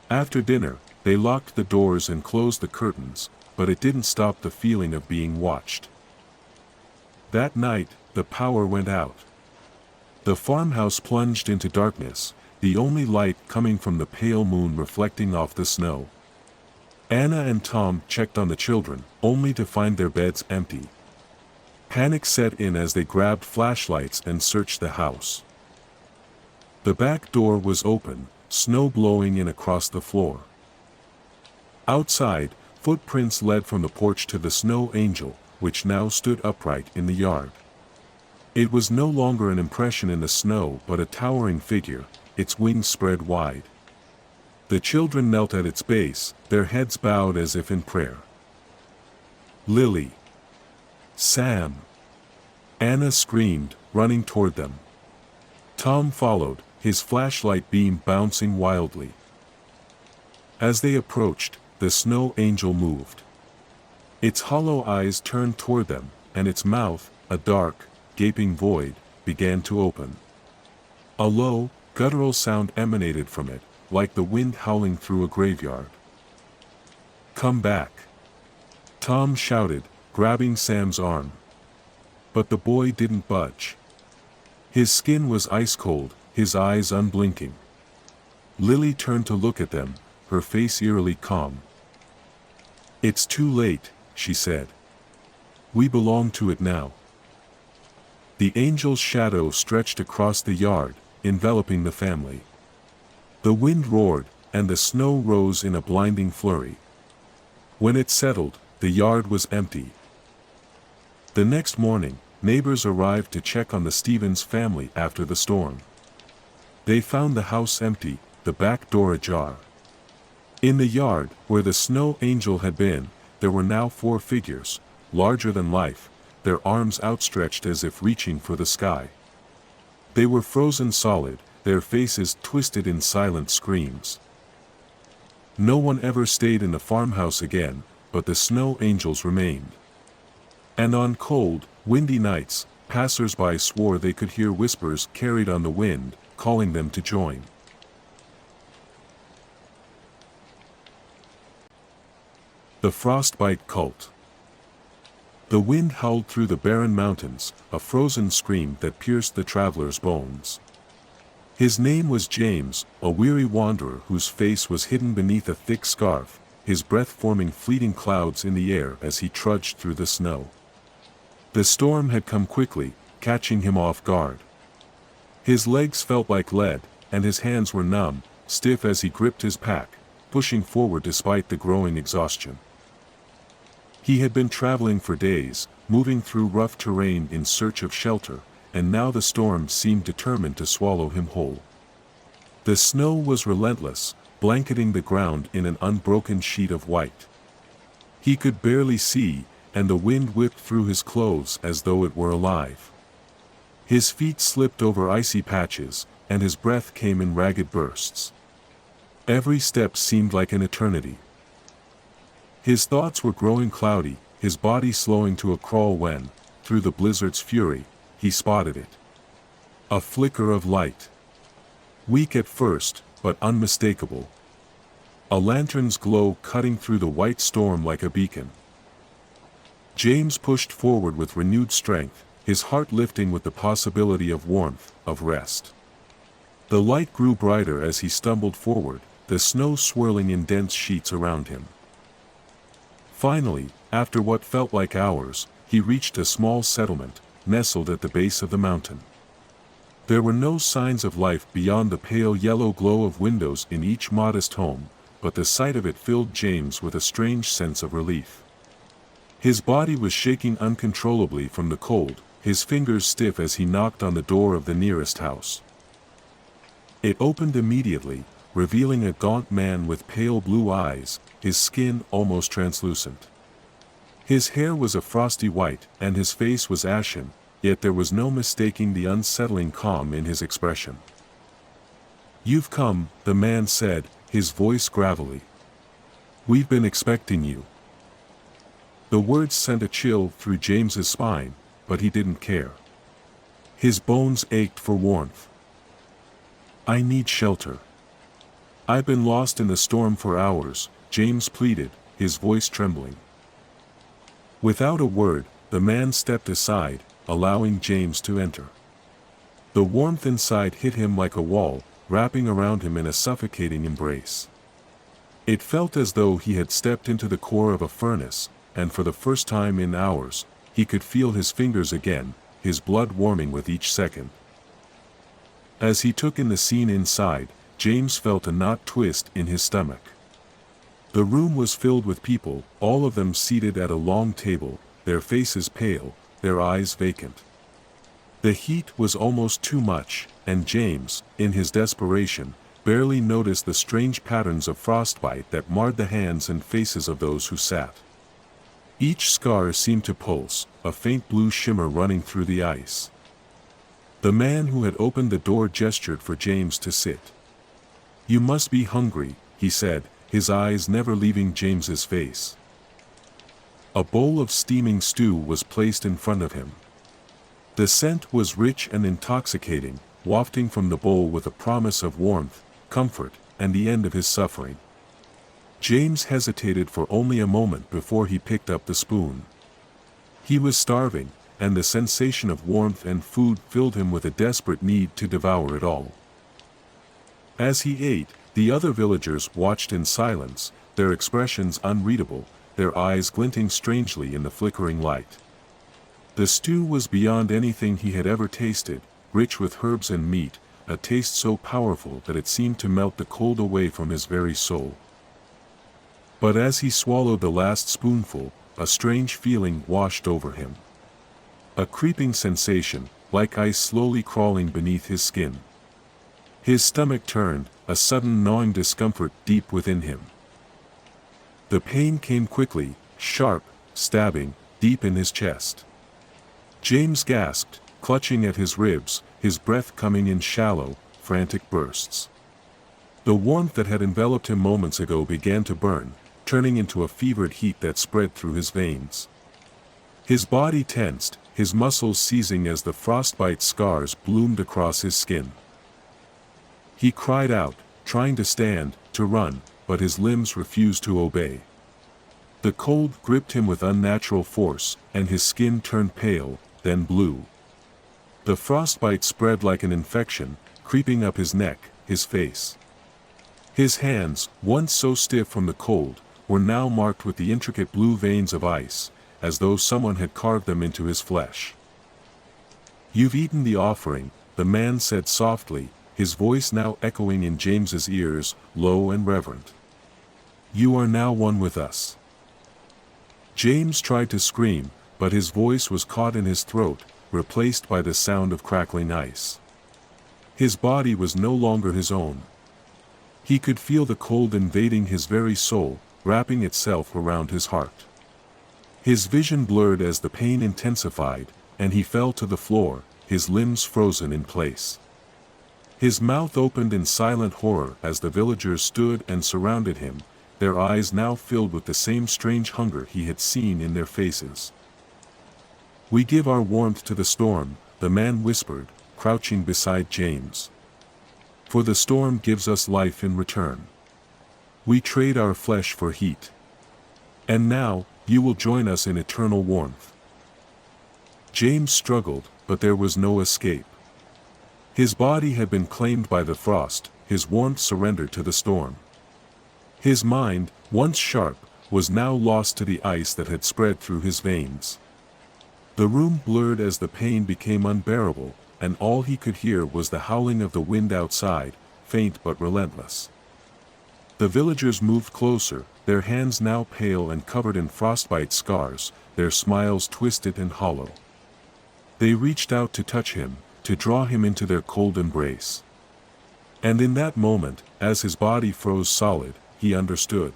After dinner, they locked the doors and closed the curtains, but it didn't stop the feeling of being watched. That night, the power went out. The farmhouse plunged into darkness, the only light coming from the pale moon reflecting off the snow. Anna and Tom checked on the children, only to find their beds empty. Panic set in as they grabbed flashlights and searched the house. The back door was open, snow blowing in across the floor. Outside, Footprints led from the porch to the snow angel, which now stood upright in the yard. It was no longer an impression in the snow but a towering figure, its wings spread wide. The children knelt at its base, their heads bowed as if in prayer. Lily! Sam! Anna screamed, running toward them. Tom followed, his flashlight beam bouncing wildly. As they approached, the snow angel moved. Its hollow eyes turned toward them, and its mouth, a dark, gaping void, began to open. A low, guttural sound emanated from it, like the wind howling through a graveyard. "Come back!" Tom shouted, grabbing Sam's arm. But the boy didn't budge. His skin was ice cold, his eyes unblinking. Lily turned to look at them, her face eerily calm. "It's too late," she said. "We belong to it now." The angel's shadow stretched across the yard, enveloping the family. The wind roared, and the snow rose in a blinding flurry. When it settled, the yard was empty. The next morning, neighbors arrived to check on the Stevens family after the storm. They found the house empty, the back door ajar. In the yard, where the snow angel had been, there were now 4 figures, larger than life, their arms outstretched as if reaching for the sky. They were frozen solid, their faces twisted in silent screams. No one ever stayed in the farmhouse again, but the snow angels remained. And on cold, windy nights, passers-by swore they could hear whispers carried on the wind, calling them to join. The Frostbite Cult. The wind howled through the barren mountains, a frozen scream that pierced the traveler's bones. His name was James, a weary wanderer whose face was hidden beneath a thick scarf, his breath forming fleeting clouds in the air as he trudged through the snow. The storm had come quickly, catching him off guard. His legs felt like lead, and his hands were numb, stiff as he gripped his pack, pushing forward despite the growing exhaustion. He had been traveling for days, moving through rough terrain in search of shelter, and now the storm seemed determined to swallow him whole. The snow was relentless, blanketing the ground in an unbroken sheet of white. He could barely see, and the wind whipped through his clothes as though it were alive. His feet slipped over icy patches, and his breath came in ragged bursts. Every step seemed like an eternity. His thoughts were growing cloudy, his body slowing to a crawl when, through the blizzard's fury, he spotted it. A flicker of light. Weak at first, but unmistakable. A lantern's glow cutting through the white storm like a beacon. James pushed forward with renewed strength, his heart lifting with the possibility of warmth, of rest. The light grew brighter as he stumbled forward, the snow swirling in dense sheets around him. Finally, after what felt like hours, he reached a small settlement, nestled at the base of the mountain. There were no signs of life beyond the pale yellow glow of windows in each modest home, but the sight of it filled James with a strange sense of relief. His body was shaking uncontrollably from the cold, his fingers stiff as he knocked on the door of the nearest house. It opened immediately, revealing a gaunt man with pale blue eyes, his skin almost translucent. His hair was a frosty white, and his face was ashen, yet there was no mistaking the unsettling calm in his expression. "You've come," the man said, his voice gravelly. "We've been expecting you." The words sent a chill through James's spine, but he didn't care. His bones ached for warmth. "I need shelter. I've been lost in the storm for hours," James pleaded, his voice trembling. Without a word, the man stepped aside, allowing James to enter. The warmth inside hit him like a wall, wrapping around him in a suffocating embrace. It felt as though he had stepped into the core of a furnace, and for the first time in hours, he could feel his fingers again, his blood warming with each second. As he took in the scene inside, James felt a knot twist in his stomach. The room was filled with people, all of them seated at a long table, their faces pale, their eyes vacant. The heat was almost too much, and James, in his desperation, barely noticed the strange patterns of frostbite that marred the hands and faces of those who sat. Each scar seemed to pulse, a faint blue shimmer running through the ice. The man who had opened the door gestured for James to sit. "You must be hungry," he said, his eyes never leaving James's face. A bowl of steaming stew was placed in front of him. The scent was rich and intoxicating, wafting from the bowl with a promise of warmth, comfort, and the end of his suffering. James hesitated for only a moment before he picked up the spoon. He was starving, and the sensation of warmth and food filled him with a desperate need to devour it all. As he ate, the other villagers watched in silence, their expressions unreadable, their eyes glinting strangely in the flickering light. The stew was beyond anything he had ever tasted, rich with herbs and meat, a taste so powerful that it seemed to melt the cold away from his very soul. But as he swallowed the last spoonful, a strange feeling washed over him. A creeping sensation, like ice slowly crawling beneath his skin. His stomach turned, a sudden gnawing discomfort deep within him. The pain came quickly, sharp, stabbing, deep in his chest. James gasped, clutching at his ribs, his breath coming in shallow, frantic bursts. The warmth that had enveloped him moments ago began to burn, turning into a fevered heat that spread through his veins. His body tensed, his muscles seizing as the frostbite scars bloomed across his skin. He cried out, trying to stand, to run, but his limbs refused to obey. The cold gripped him with unnatural force, and his skin turned pale, then blue. The frostbite spread like an infection, creeping up his neck, his face. His hands, once so stiff from the cold, were now marked with the intricate blue veins of ice, as though someone had carved them into his flesh. "You've eaten the offering," the man said softly, his voice now echoing in James's ears, low and reverent. "You are now one with us." James tried to scream, but his voice was caught in his throat, replaced by the sound of crackling ice. His body was no longer his own. He could feel the cold invading his very soul, wrapping itself around his heart. His vision blurred as the pain intensified, and he fell to the floor, his limbs frozen in place. His mouth opened in silent horror as the villagers stood and surrounded him, their eyes now filled with the same strange hunger he had seen in their faces. "We give our warmth to the storm," the man whispered, crouching beside James. "For the storm gives us life in return. We trade our flesh for heat. And now, you will join us in eternal warmth." James struggled, but there was no escape. His body had been claimed by the frost, his warmth surrendered to the storm. His mind, once sharp, was now lost to the ice that had spread through his veins. The room blurred as the pain became unbearable, and all he could hear was the howling of the wind outside, faint but relentless. The villagers moved closer, their hands now pale and covered in frostbite scars, their smiles twisted and hollow. They reached out to touch him, to draw him into their cold embrace. And in that moment, as his body froze solid, he understood.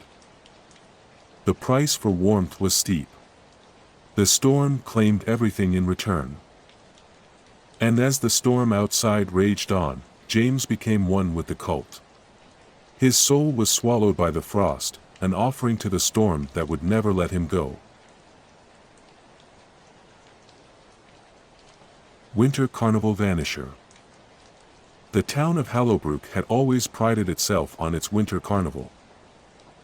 The price for warmth was steep. The storm claimed everything in return. And as the storm outside raged on, James became one with the cult. His soul was swallowed by the frost, an offering to the storm that would never let him go. Winter Carnival Vanisher. The town of Hallowbrook had always prided itself on its winter carnival.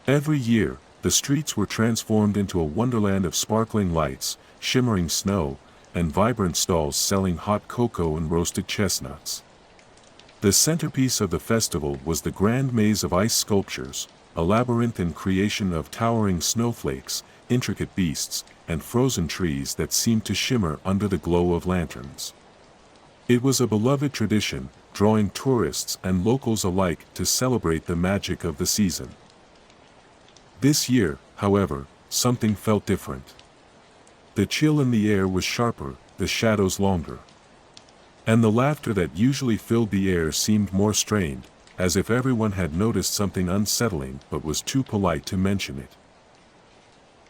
Every year, the streets were transformed into a wonderland of sparkling lights, shimmering snow, and vibrant stalls selling hot cocoa and roasted chestnuts. The centerpiece of the festival was the grand maze of ice sculptures, a labyrinthine creation of towering snowflakes, intricate beasts, and frozen trees that seemed to shimmer under the glow of lanterns. It was a beloved tradition, drawing tourists and locals alike to celebrate the magic of the season. This year, however, something felt different. The chill in the air was sharper, the shadows longer. And the laughter that usually filled the air seemed more strained, as if everyone had noticed something unsettling but was too polite to mention it.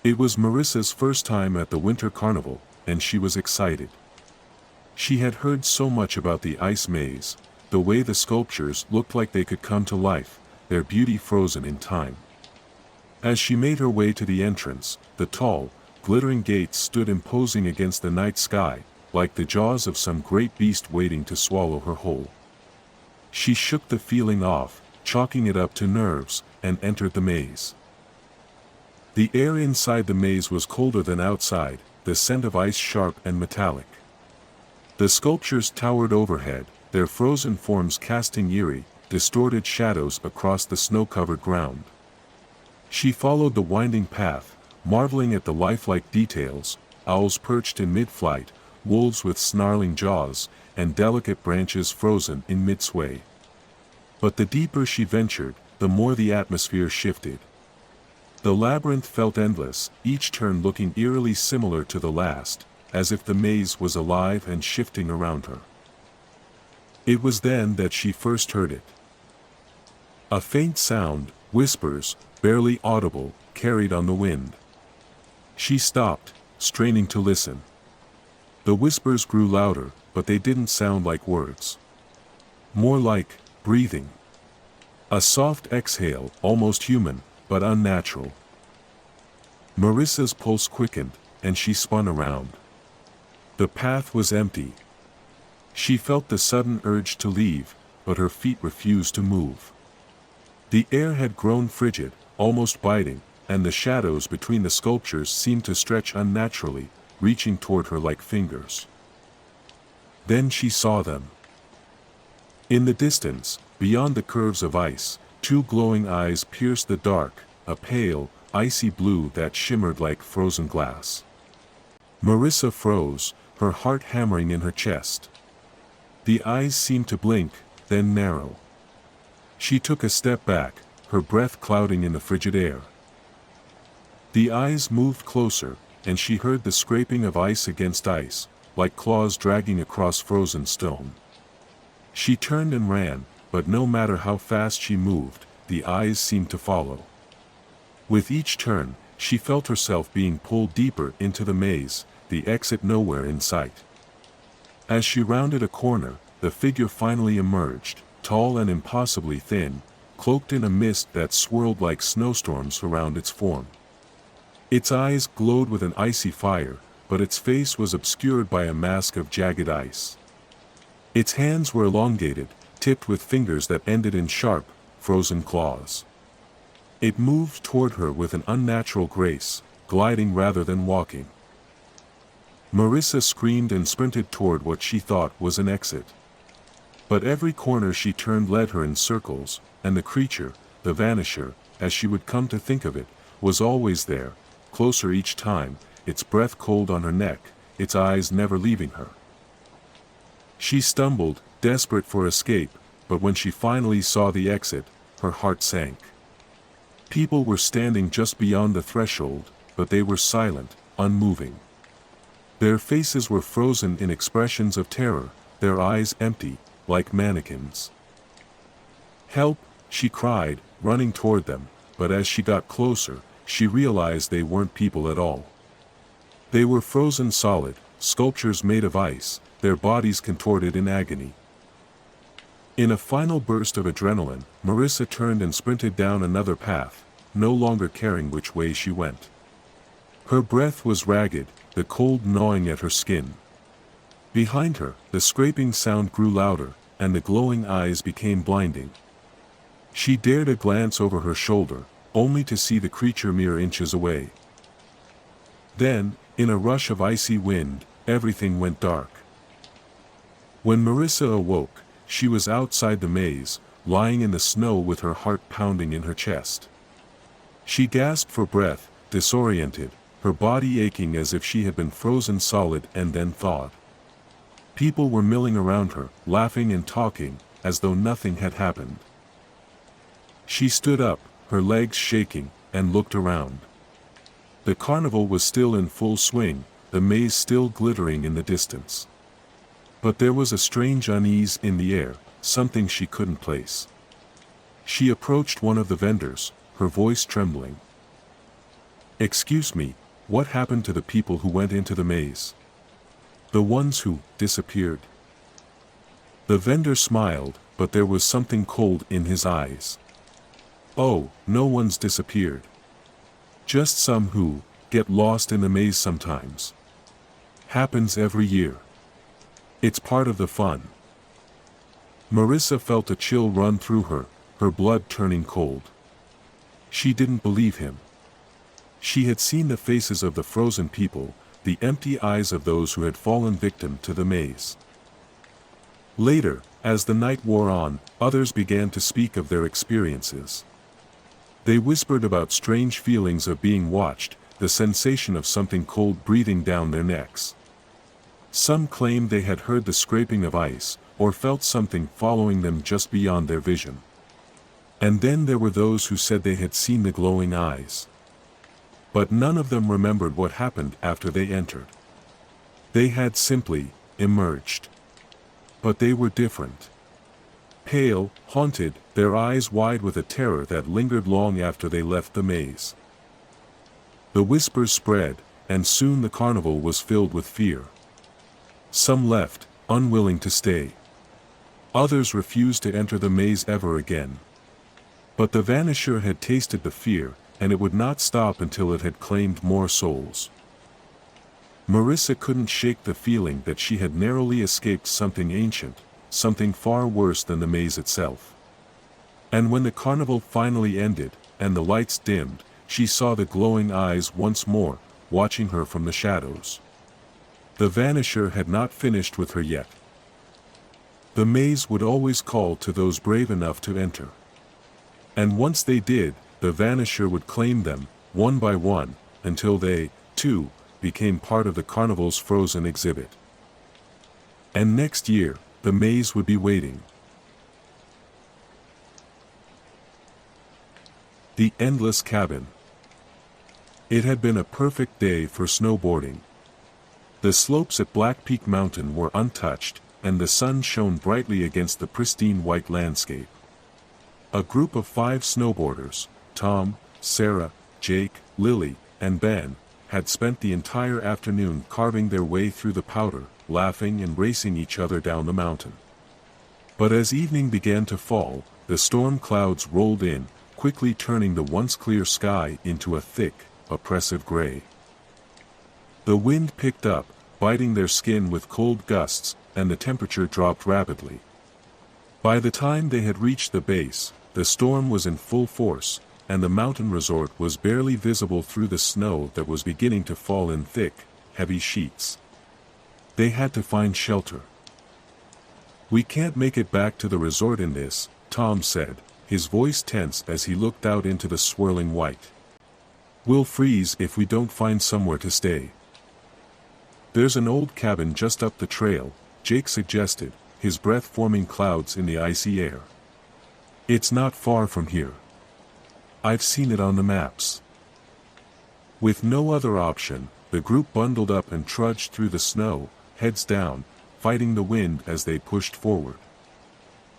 It was Marissa's first time at the winter carnival, and she was excited. She had heard so much about the ice maze, the way the sculptures looked like they could come to life, their beauty frozen in time. As she made her way to the entrance, the tall, glittering gates stood imposing against the night sky, like the jaws of some great beast waiting to swallow her whole. She shook the feeling off, chalking it up to nerves, and entered the maze. The air inside the maze was colder than outside, the scent of ice sharp and metallic. The sculptures towered overhead, their frozen forms casting eerie, distorted shadows across the snow-covered ground. She followed the winding path, marveling at the lifelike details, owls perched in mid-flight, wolves with snarling jaws, and delicate branches frozen in mid-sway. But the deeper she ventured, the more the atmosphere shifted. The labyrinth felt endless, each turn looking eerily similar to the last, as if the maze was alive and shifting around her. It was then that she first heard it. A faint sound, whispers, barely audible, carried on the wind. She stopped, straining to listen. The whispers grew louder, but they didn't sound like words. More like breathing. A soft exhale, almost human, but unnatural. Marissa's pulse quickened, and she spun around. The path was empty. She felt the sudden urge to leave, but her feet refused to move. The air had grown frigid, almost biting, and the shadows between the sculptures seemed to stretch unnaturally, reaching toward her like fingers. Then she saw them. In the distance, beyond the curves of ice, two glowing eyes pierced the dark, a pale, icy blue that shimmered like frozen glass. Marissa froze, her heart hammering in her chest. The eyes seemed to blink, then narrow. She took a step back, her breath clouding in the frigid air. The eyes moved closer, and she heard the scraping of ice against ice, like claws dragging across frozen stone. She turned and ran, but no matter how fast she moved, the eyes seemed to follow. With each turn, she felt herself being pulled deeper into the maze, the exit nowhere in sight. As she rounded a corner, the figure finally emerged, tall and impossibly thin, cloaked in a mist that swirled like snowstorms around its form. Its eyes glowed with an icy fire, but its face was obscured by a mask of jagged ice. Its hands were elongated, tipped with fingers that ended in sharp, frozen claws. It moved toward her with an unnatural grace, gliding rather than walking. Marissa screamed and sprinted toward what she thought was an exit. But every corner she turned led her in circles, and the creature, the vanisher, as she would come to think of it, was always there, closer each time, its breath cold on her neck, its eyes never leaving her. She stumbled, desperate for escape, but when she finally saw the exit, her heart sank. People were standing just beyond the threshold, but they were silent, unmoving. Their faces were frozen in expressions of terror, their eyes empty, like mannequins. "Help!" she cried, running toward them, but as she got closer, she realized they weren't people at all. They were frozen solid, sculptures made of ice, their bodies contorted in agony. In a final burst of adrenaline, Marissa turned and sprinted down another path, no longer caring which way she went. Her breath was ragged, the cold gnawing at her skin. Behind her, the scraping sound grew louder, and the glowing eyes became blinding. She dared a glance over her shoulder, only to see the creature mere inches away. Then, in a rush of icy wind, everything went dark. When Marissa awoke, she was outside the maze, lying in the snow with her heart pounding in her chest. She gasped for breath, disoriented, her body aching as if she had been frozen solid and then thawed. People were milling around her, laughing and talking, as though nothing had happened. She stood up, her legs shaking, and looked around. The carnival was still in full swing, the maze still glittering in the distance. But there was a strange unease in the air, something she couldn't place. She approached one of the vendors, her voice trembling. "Excuse me, what happened to the people who went into the maze? The ones who disappeared?" The vendor smiled, but there was something cold in his eyes. "Oh, no one's disappeared. Just some who get lost in the maze sometimes. Happens every year. It's part of the fun." Marissa felt a chill run through her, her blood turning cold. She didn't believe him. She had seen the faces of the frozen people, the empty eyes of those who had fallen victim to the maze. Later, as the night wore on, others began to speak of their experiences. They whispered about strange feelings of being watched, the sensation of something cold breathing down their necks. Some claimed they had heard the scraping of ice, or felt something following them just beyond their vision. And then there were those who said they had seen the glowing eyes. But none of them remembered what happened after they entered. They had simply emerged. But they were different. Pale, haunted, their eyes wide with a terror that lingered long after they left the maze. The whispers spread, and soon the carnival was filled with fear. Some left, unwilling to stay. Others refused to enter the maze ever again. But the Vanisher had tasted the fear, and it would not stop until it had claimed more souls. Marissa couldn't shake the feeling that she had narrowly escaped something ancient, something far worse than the maze itself. And when the carnival finally ended, and the lights dimmed, she saw the glowing eyes once more, watching her from the shadows. The Vanisher had not finished with her yet. The maze would always call to those brave enough to enter. And once they did, the Vanisher would claim them, one by one, until they, too, became part of the carnival's frozen exhibit. And next year, the maze would be waiting. The Endless Cabin. It had been a perfect day for snowboarding. The slopes at Black Peak Mountain were untouched, and the sun shone brightly against the pristine white landscape. A group of 5 snowboarders, Tom, Sarah, Jake, Lily, and Ben, had spent the entire afternoon carving their way through the powder, laughing and racing each other down the mountain. But as evening began to fall, the storm clouds rolled in, quickly turning the once clear sky into a thick, oppressive gray. The wind picked up, biting their skin with cold gusts, and the temperature dropped rapidly. By the time they had reached the base, the storm was in full force, and the mountain resort was barely visible through the snow that was beginning to fall in thick, heavy sheets. They had to find shelter. "We can't make it back to the resort in this," Tom said, his voice tense as he looked out into the swirling white. "We'll freeze if we don't find somewhere to stay." "There's an old cabin just up the trail," Jake suggested, his breath forming clouds in the icy air. "It's not far from here. I've seen it on the maps." With no other option, the group bundled up and trudged through the snow, heads down, fighting the wind as they pushed forward.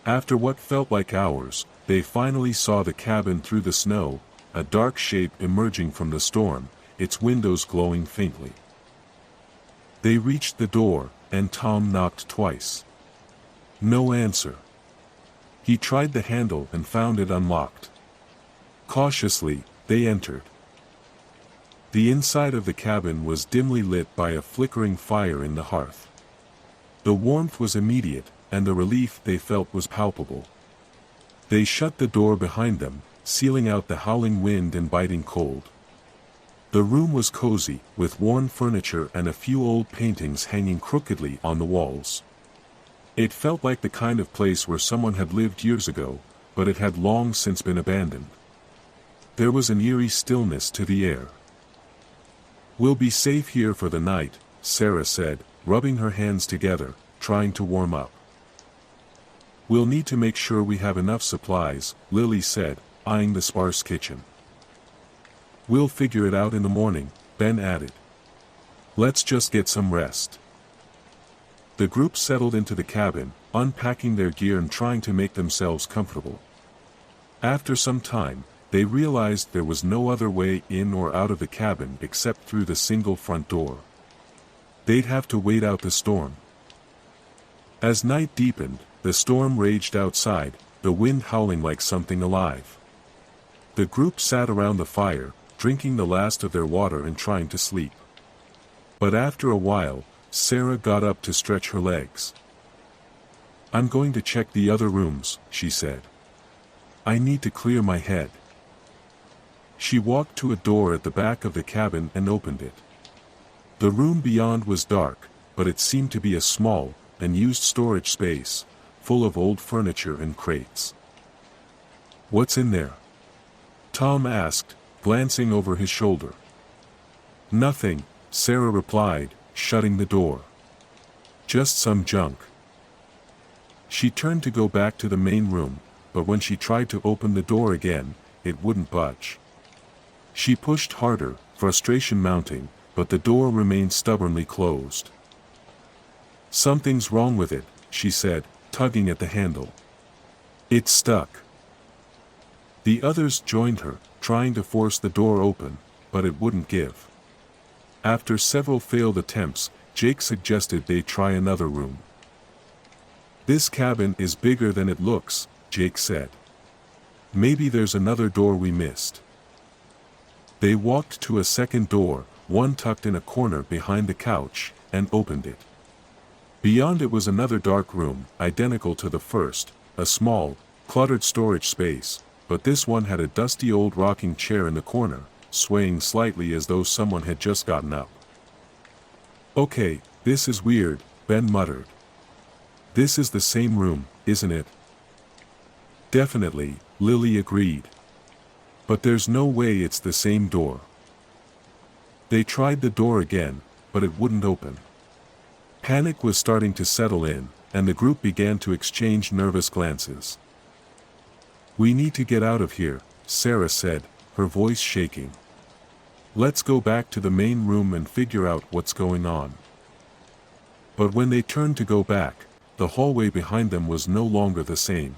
After what felt like hours, they finally saw the cabin through the snow, a dark shape emerging from the storm, its windows glowing faintly. They reached the door, and Tom knocked twice. No answer. He tried the handle and found it unlocked. Cautiously, they entered. The inside of the cabin was dimly lit by a flickering fire in the hearth. The warmth was immediate, and the relief they felt was palpable. They shut the door behind them, sealing out the howling wind and biting cold. The room was cozy, with worn furniture and a few old paintings hanging crookedly on the walls. It felt like the kind of place where someone had lived years ago, but it had long since been abandoned. There was an eerie stillness to the air. "We'll be safe here for the night," Sarah said, rubbing her hands together, trying to warm up. "We'll need to make sure we have enough supplies," Lily said, eyeing the sparse kitchen. We'll figure it out in the morning, Ben added. Let's just get some rest. The group settled into the cabin, unpacking their gear and trying to make themselves comfortable. After some time, they realized there was no other way in or out of the cabin except through the single front door. They'd have to wait out the storm. As night deepened, the storm raged outside, the wind howling like something alive. The group sat around the fire, drinking the last of their water and trying to sleep. But after a while, Sarah got up to stretch her legs. I'm going to check the other rooms, she said. I need to clear my head. She walked to a door at the back of the cabin and opened it. The room beyond was dark, but it seemed to be a small, unused storage space, full of old furniture and crates. What's in there? Tom asked, glancing over his shoulder. Nothing, Sarah replied, shutting the door. Just some junk. She turned to go back to the main room, but when she tried to open the door again, it wouldn't budge. She pushed harder, frustration mounting, but the door remained stubbornly closed. Something's wrong with it, she said, tugging at the handle. It's stuck. The others joined her, trying to force the door open, but it wouldn't give. After several failed attempts, Jake suggested they try another room. This cabin is bigger than it looks, Jake said. Maybe there's another door we missed. They walked to a second door, one tucked in a corner behind the couch, and opened it. Beyond it was another dark room, identical to the first, a small, cluttered storage space, but this one had a dusty old rocking chair in the corner, swaying slightly as though someone had just gotten up. Okay, this is weird, Ben muttered. This is the same room, isn't it? Definitely, Lily agreed. But there's no way it's the same door. They tried the door again, but it wouldn't open. Panic was starting to settle in, and the group began to exchange nervous glances. We need to get out of here, Sarah said, her voice shaking. Let's go back to the main room and figure out what's going on. But when they turned to go back, the hallway behind them was no longer the same.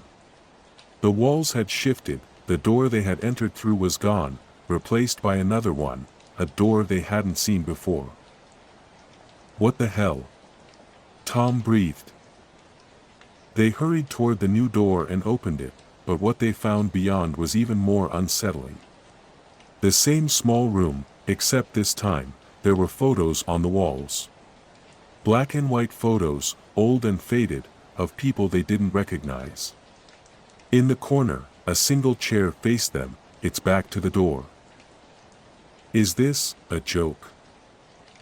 The walls had shifted, the door they had entered through was gone, replaced by another one, a door they hadn't seen before. What the hell? Tom breathed. They hurried toward the new door and opened it, but what they found beyond was even more unsettling. The same small room, except this time, there were photos on the walls. Black and white photos, old and faded, of people they didn't recognize. In the corner, a single chair faced them, its back to the door. Is this a joke?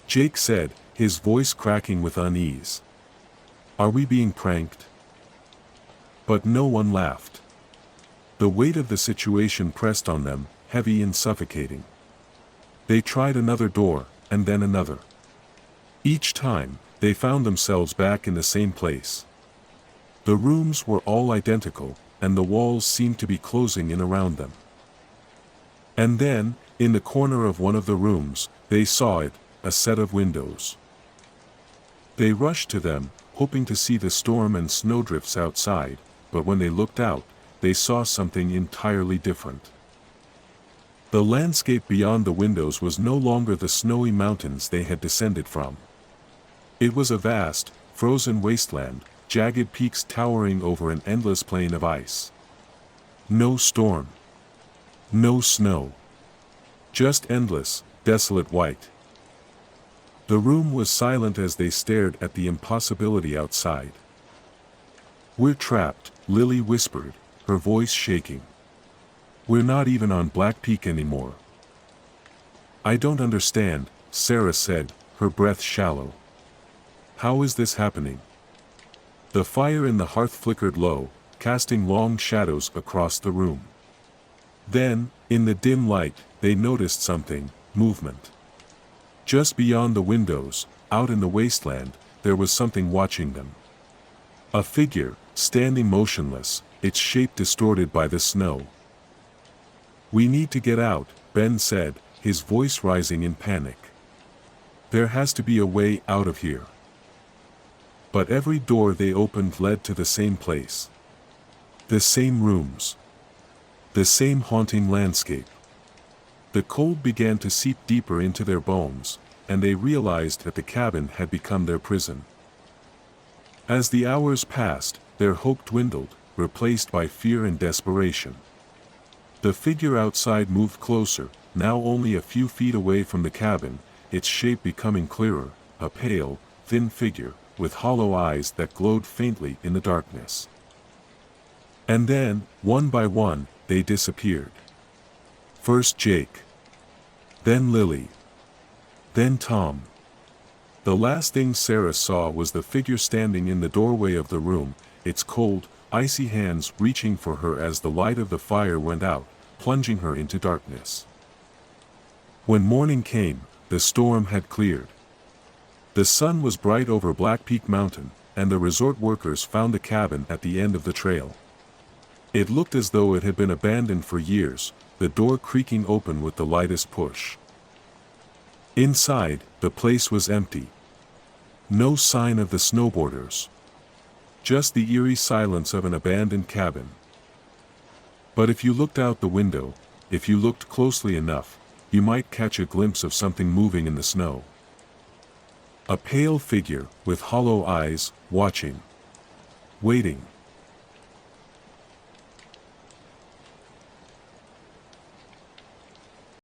Jake said, his voice cracking with unease. Are we being pranked? But no one laughed. The weight of the situation pressed on them, heavy and suffocating. They tried another door, and then another. Each time, they found themselves back in the same place. The rooms were all identical, and the walls seemed to be closing in around them. And then, in the corner of one of the rooms, they saw it, a set of windows. They rushed to them, hoping to see the storm and snowdrifts outside, but when they looked out, they saw something entirely different. The landscape beyond the windows was no longer the snowy mountains they had descended from. It was a vast, frozen wasteland, jagged peaks towering over an endless plain of ice. No storm. No snow. Just endless, desolate white. The room was silent as they stared at the impossibility outside. We're trapped, Lily whispered, her voice shaking. We're not even on Black Peak anymore. I don't understand, Sarah said, her breath shallow. How is this happening? The fire in the hearth flickered low, casting long shadows across the room. Then, in the dim light, they noticed something, movement. Just beyond the windows, out in the wasteland, there was something watching them. A figure, standing motionless, its shape distorted by the snow. We need to get out, Ben said, his voice rising in panic. There has to be a way out of here. But every door they opened led to the same place. The same rooms. The same haunting landscape. The cold began to seep deeper into their bones, and they realized that the cabin had become their prison. As the hours passed, their hope dwindled, replaced by fear and desperation. The figure outside moved closer, now only a few feet away from the cabin, its shape becoming clearer, a pale, thin figure, with hollow eyes that glowed faintly in the darkness. And then, one by one, they disappeared. First Jake. Then Lily. Then Tom. The last thing Sarah saw was the figure standing in the doorway of the room, its cold, icy hands reaching for her as the light of the fire went out, plunging her into darkness. When morning came, the storm had cleared. The sun was bright over Black Peak Mountain, and the resort workers found a cabin at the end of the trail. It looked as though it had been abandoned for years, the door creaking open with the lightest push. Inside, the place was empty. No sign of the snowboarders. Just the eerie silence of an abandoned cabin. But if you looked out the window, if you looked closely enough, you might catch a glimpse of something moving in the snow. A pale figure, with hollow eyes, watching. Waiting.